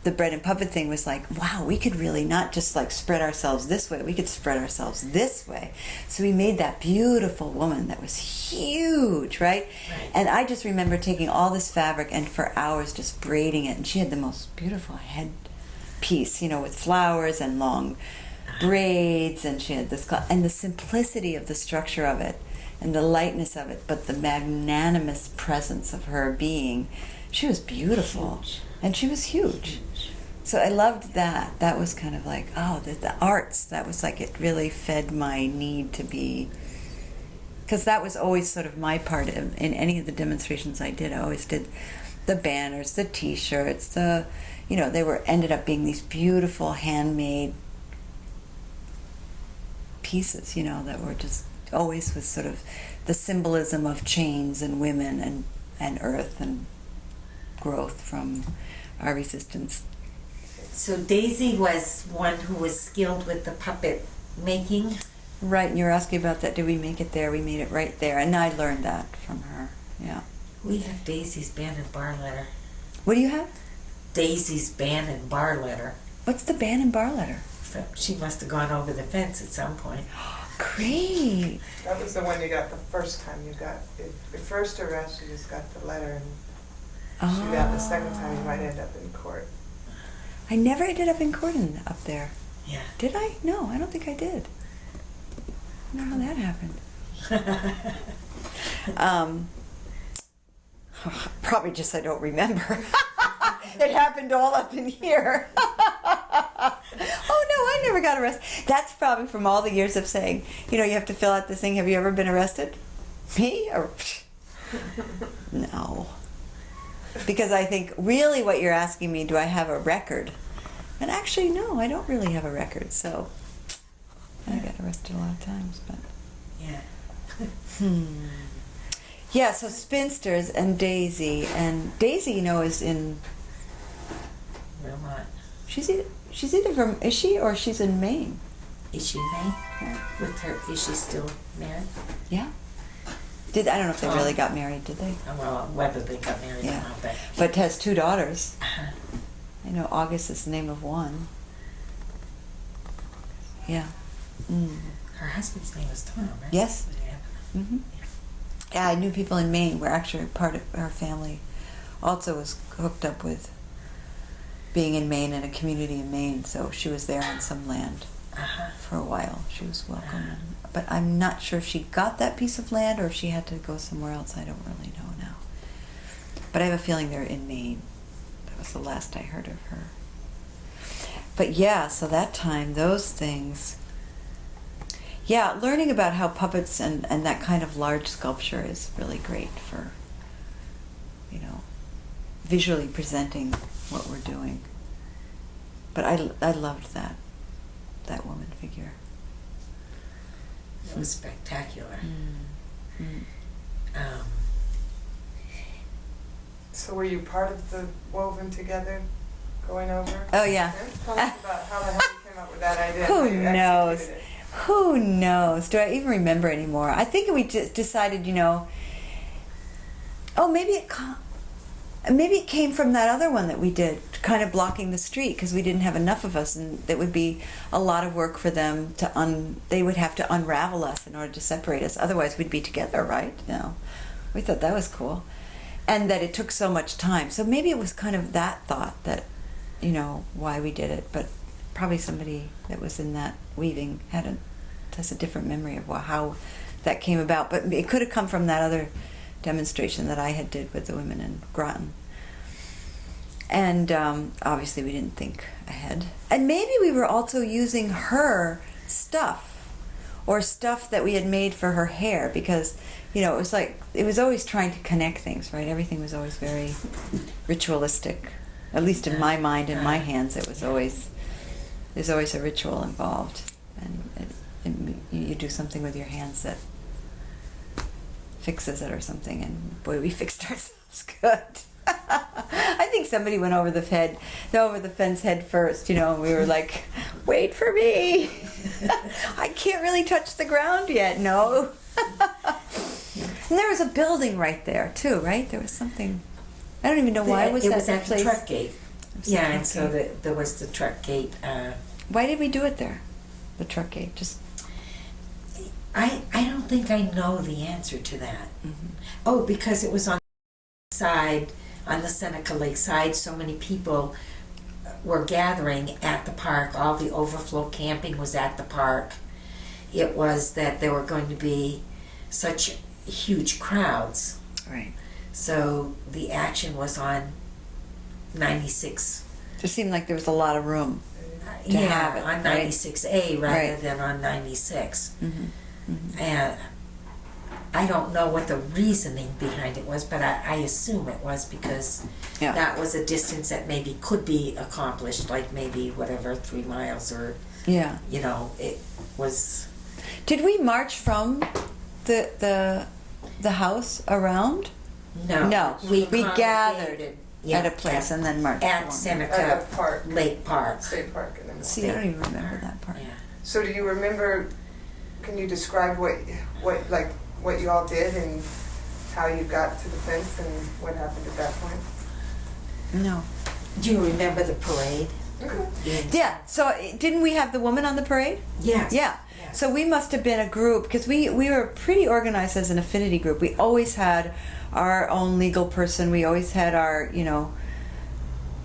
the bread and puppet thing was like, wow, we could really not just like spread ourselves this way, we could spread ourselves this way. So we made that beautiful woman that was huge, right? And I just remember taking all this fabric and for hours just braiding it, and she had the most beautiful head piece, you know, with flowers and long braids, and she had this, and the simplicity of the structure of it and the lightness of it, but the magnanimous presence of her being. She was beautiful. And she was huge. So I loved that. That was kind of like, oh, the arts, that was like, it really fed my need to be, because that was always sort of my part in any of the demonstrations I did. I always did the banners, the t-shirts, you know, they were ended up being these beautiful handmade pieces, you know, that were just always with sort of the symbolism of chains and women and earth and growth from our resistance. So Daisy was one who was skilled with the puppet making. Right, and you're asking about that. Did we make it there? We made it right there, and I learned that from her. Yeah. We have Daisy's band and bar letter. What do you have? Daisy's band and bar letter. What's the band and bar letter? So she must have gone over the fence at some point. Great. That was the one you got the first time you got it. The first arrest, you just got the letter, and she got the second time, you might end up in court. I never ended up in court up there. Yeah. Did I? No, I don't think I did. I don't know how that happened. Probably just I don't remember. It happened all up in here. Oh no, I never got arrested. That's probably from all the years of saying, you know, you have to fill out this thing. Have you ever been arrested? Me? Or no. Because I think really what you're asking me, do I have a record? And actually, no, I don't really have a record. So I got arrested a lot of times, but Yeah. Yeah, so Spinsters and Daisy, you know, is in Vermont. she's either from, is she, or she's in Maine? Is she May? With her, is she still married? Yeah. I don't know if they really got married, did they? Well, whether they got married or Yeah. not, but But has 2 daughters. uh-huh. I know August is the name of one. Yeah. Mm. Her husband's name was Tom, right? Yes. Yeah. Mm-hmm. Yeah, I knew people in Maine were actually part of her family. Also was hooked up with being in Maine and a community in Maine, so she was there on some land Uh-huh. for a while. She was welcome. But I'm not sure if she got that piece of land or if she had to go somewhere else. I don't really know now. But I have a feeling they're in Maine. That was the last I heard of her. But yeah, so that time, those things. Yeah, learning about how puppets and that kind of large sculpture is really great for, you know, visually presenting what we're doing. But I loved that woman figure. It was spectacular. Mm. So were you part of the Woven Together going over? Oh, yeah. Tell us about how the hell you came up with that idea. Who how you knows? executed it. Who knows? Do I even remember anymore? I think we just decided, you know, oh, maybe it came from that other one that we did, kind of blocking the street, because we didn't have enough of us, and it would be a lot of work for them to they would have to unravel us in order to separate us. Otherwise, we'd be together, right? You know, we thought that was cool, and that it took so much time. So maybe it was kind of that thought that, you know, why we did it, but probably somebody that was in that weaving has a different memory of how that came about. But it could have come from that other demonstration that I had did with the women in Groton. And obviously we didn't think ahead. And maybe we were also using her stuff, or stuff that we had made for her hair, because, you know, it was always trying to connect things, right? Everything was always very ritualistic. At least in my mind, in my hands, there's always a ritual involved. And you do something with your hands that fixes it or something, and boy, we fixed ourselves good. I think somebody went over the fence head first, and we were like, wait for me. I can't really touch the ground yet, no. And there was a building right there too, right? There was something, I don't even know why. It was that at the place? truck gate. Yeah, and so there was the truck gate. Why did we do it there? The truck gate, just... I don't think I know the answer to that. Mm-hmm. Oh, because it was on the Seneca Lake side, so many people were gathering at the park. All the overflow camping was at the park. It was that there were going to be such huge crowds. Right. So the action was on 96. It seemed like there was a lot of room. To have it, on right? 96A rather Right. than on 96. Mm-hmm. Mm-hmm. And I don't know what the reasoning behind it was, but I assume it was because that was a distance that maybe could be accomplished, like maybe 3 miles or, it was... Did we march from the house around? No. We gathered at a place and then marched at along. Seneca Park. Lake Park. State Park. And then See, I don't even remember that part. Yeah. So do you remember, can you describe what you all did and how you got to the fence and what happened at that point? No. Do you remember the parade? Okay. Yeah, so didn't we have the woman on the parade? Yes. Yeah. So we must have been a group, because we were pretty organized as an affinity group. We always had our own legal person. We always had our,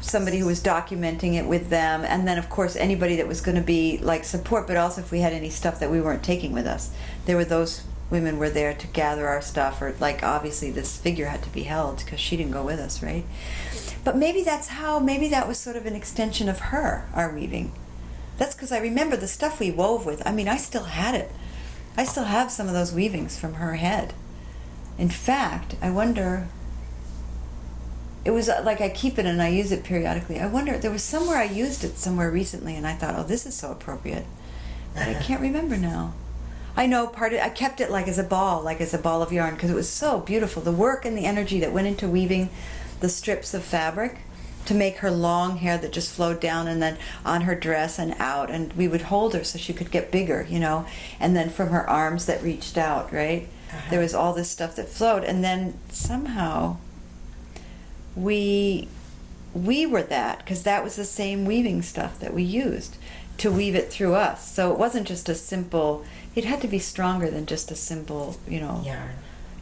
somebody who was documenting it with them. And then, of course, anybody that was going to be like support, but also if we had any stuff that we weren't taking with us. There were those women were there to gather our stuff, or like obviously this figure had to be held because she didn't go with us, right? But maybe that was sort of an extension of her, our weaving. That's because I remember the stuff we wove with. I mean, I still had it. I still have some of those weavings from her head. In fact, I wonder, it was like I keep it and I use it periodically. I wonder, there was somewhere I used it somewhere recently and I thought, oh, this is so appropriate. But I can't remember now. I know I kept it like as a ball of yarn, because it was so beautiful. The work and the energy that went into weaving the strips of fabric to make her long hair that just flowed down and then on her dress and out, and we would hold her so she could get bigger, and then from her arms that reached out, right? There was all this stuff that flowed, and then somehow we were that, because that was the same weaving stuff that we used to weave it through us. So it wasn't just a simple, it had to be stronger than just a simple,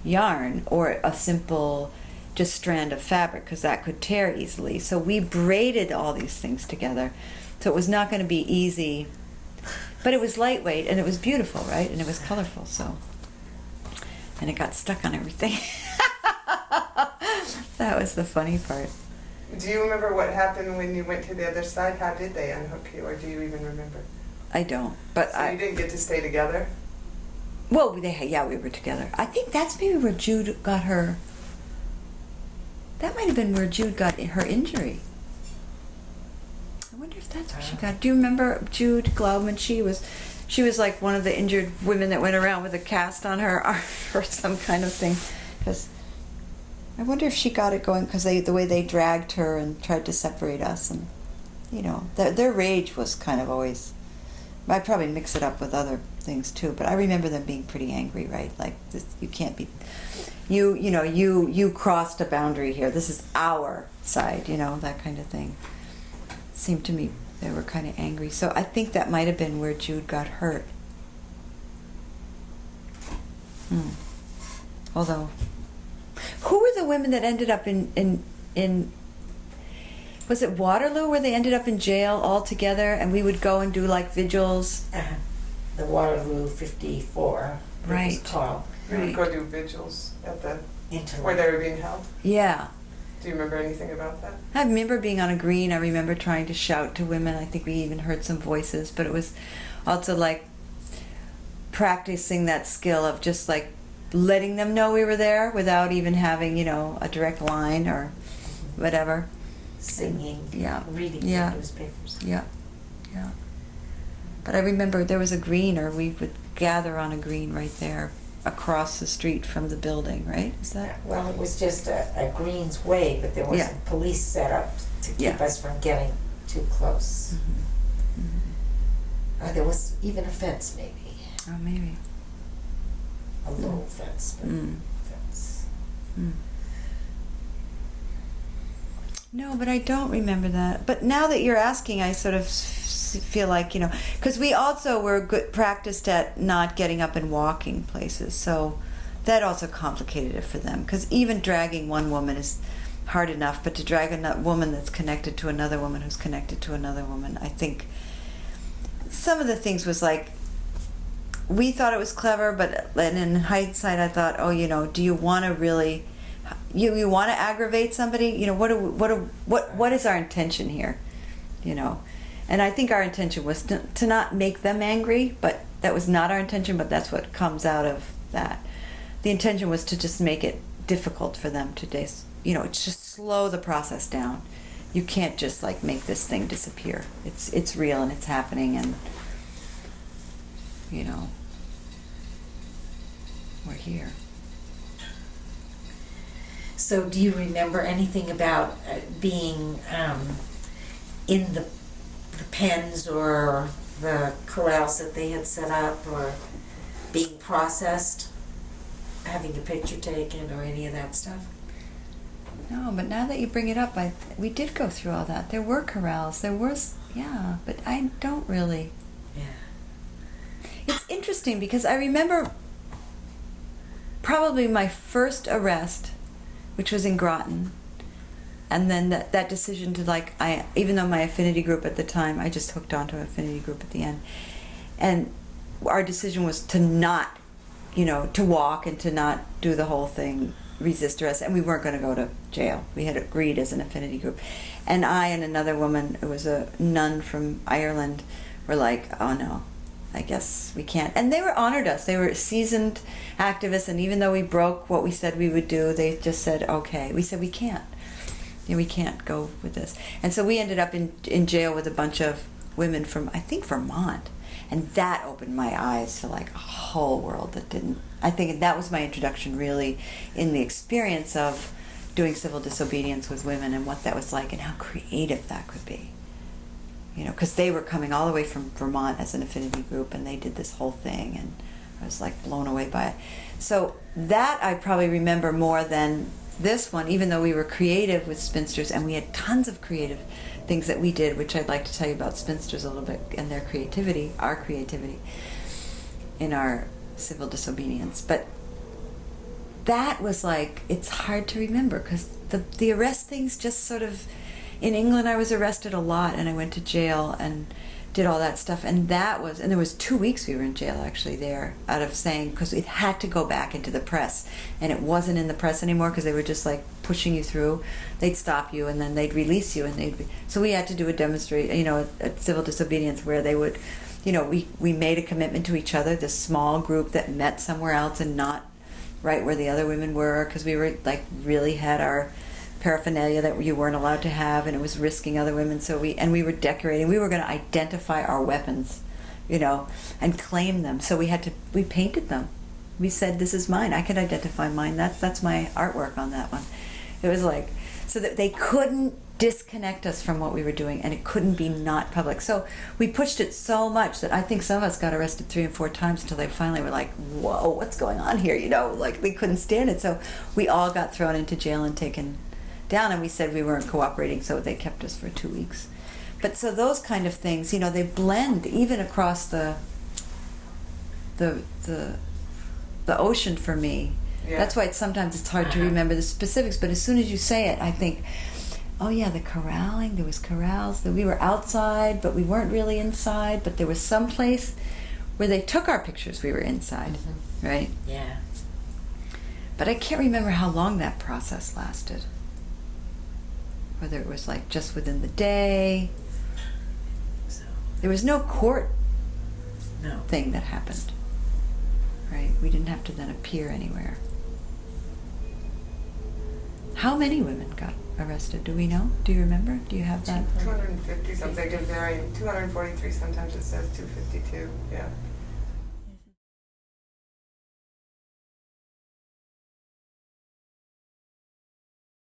yarn or a simple just strand of fabric, because that could tear easily. So we braided all these things together. So it was not going to be easy, but it was lightweight and it was beautiful, right? And it was colorful, so. And it got stuck on everything. That was the funny part. Do you remember what happened when you went to the other side? How did they unhook you, or do you even remember? I don't, but so you didn't get to stay together? Well, we were together. I think that's maybe where Jude got her. That might have been where Jude got her injury. I wonder if that's where she got. Do you remember Jude Glaubman? She was like one of the injured women that went around with a cast on her arm or some kind of thing. Because I wonder if she got it going because the way they dragged her and tried to separate us, and their rage was kind of always. I probably mix it up with other things too, but I remember them being pretty angry, right? Like this, you can't be. You crossed a boundary here. This is our side, that kind of thing. It seemed to me they were kind of angry. So I think that might have been where Jude got hurt. Although, who were the women that ended up in was it Waterloo where they ended up in jail all together, and we would go and do like vigils? The Waterloo 54. Right. It was called. We would go do vigils at the Interlake. where they were being held. Yeah. Do you remember anything about that? I remember being on a green. I remember trying to shout to women. I think we even heard some voices, but it was also like practicing that skill of just like letting them know we were there without even having, a direct line or whatever. Singing, reading Yeah. the newspapers. Yeah. But I remember there was a green, or we would gather on a green right there across the street from the building, right? Is that? Well, it was just a Greens Way, but there was Yeah. some police set up to keep Yeah. us from getting too close. Mm-hmm. There was even a fence, maybe. Oh, maybe. A low fence, but fence. Mm. No, but I don't remember that. But now that you're asking, I sort of feel like, because we also were practiced at not getting up and walking places, so that also complicated it for them. Because even dragging one woman is hard enough, but to drag a woman that's connected to another woman who's connected to another woman, I think some of the things was like, we thought it was clever, but in hindsight, I thought, do you want to really... You want to aggravate somebody? What is our intention here? And I think our intention was to not make them angry, but that was not our intention, but that's what comes out of that. The intention was to just make it difficult for them to just slow the process down. You can't just like make this thing disappear. It's real and it's happening, and we're here. So do you remember anything about being in the pens or the corrals that they had set up, or being processed, having your picture taken, or any of that stuff? No, but now that you bring it up, we did go through all that. There were corrals. There was, but I don't really. Yeah. It's interesting because I remember probably my first arrest, which was in Groton, and then that decision to even though my affinity group at the time, I just hooked onto an affinity group at the end, and our decision was to not, to walk and to not do the whole thing, resist arrest, and we weren't going to go to jail. We had agreed as an affinity group, and I and another woman, it was a nun from Ireland, were like, oh no, I guess we can't. And they honored us. They were seasoned activists, and even though we broke what we said we would do, they just said, okay. We said, we can't. We can't go with this. And so we ended up in jail with a bunch of women from, I think, Vermont. And that opened my eyes to a whole world that didn't. I think that was my introduction really in the experience of doing civil disobedience with women and what that was like and how creative that could be. Because they were coming all the way from Vermont as an affinity group, and they did this whole thing, and I was blown away by it. So that I probably remember more than this one, even though we were creative with Spinsters, and we had tons of creative things that we did, which I'd like to tell you about Spinsters a little bit and their creativity, our creativity in our civil disobedience. But that was it's hard to remember because the arrest things just sort of. In England, I was arrested a lot, and I went to jail and did all that stuff. And there was 2 weeks we were in jail actually there, out of saying, because it had to go back into the press, and it wasn't in the press anymore because they were just pushing you through. They'd stop you and then they'd release you, and so we had to do a demonstration, a civil disobedience where they would, we made a commitment to each other, this small group that met somewhere else and not right where the other women were, because we were really had our paraphernalia that you weren't allowed to have, and it was risking other women. So we were decorating. We were going to identify our weapons, and claim them. So we painted them. We said, "This is mine. I can identify mine. That's my artwork on that one." It was so that they couldn't disconnect us from what we were doing, and it couldn't be not public. So we pushed it so much that I think some of us got arrested 3 and 4 times until they finally were "Whoa, what's going on here?" They couldn't stand it. So we all got thrown into jail and taken down, and we said we weren't cooperating, so they kept us for 2 weeks. But so those kind of things, they blend even across the ocean for me. Yeah. That's why sometimes it's hard to remember the specifics, but as soon as you say it, I think, oh yeah, the corralling, there was corrals, that we were outside, but we weren't really inside, but there was some place where they took our pictures, we were inside, right? Yeah. But I can't remember how long that process lasted. Whether it was just within the day. So there was no court thing that happened. Right? We didn't have to then appear anywhere. How many women got arrested? Do we know? Do you remember? Do you have that? 250 something. 243 sometimes it says 252. Yeah.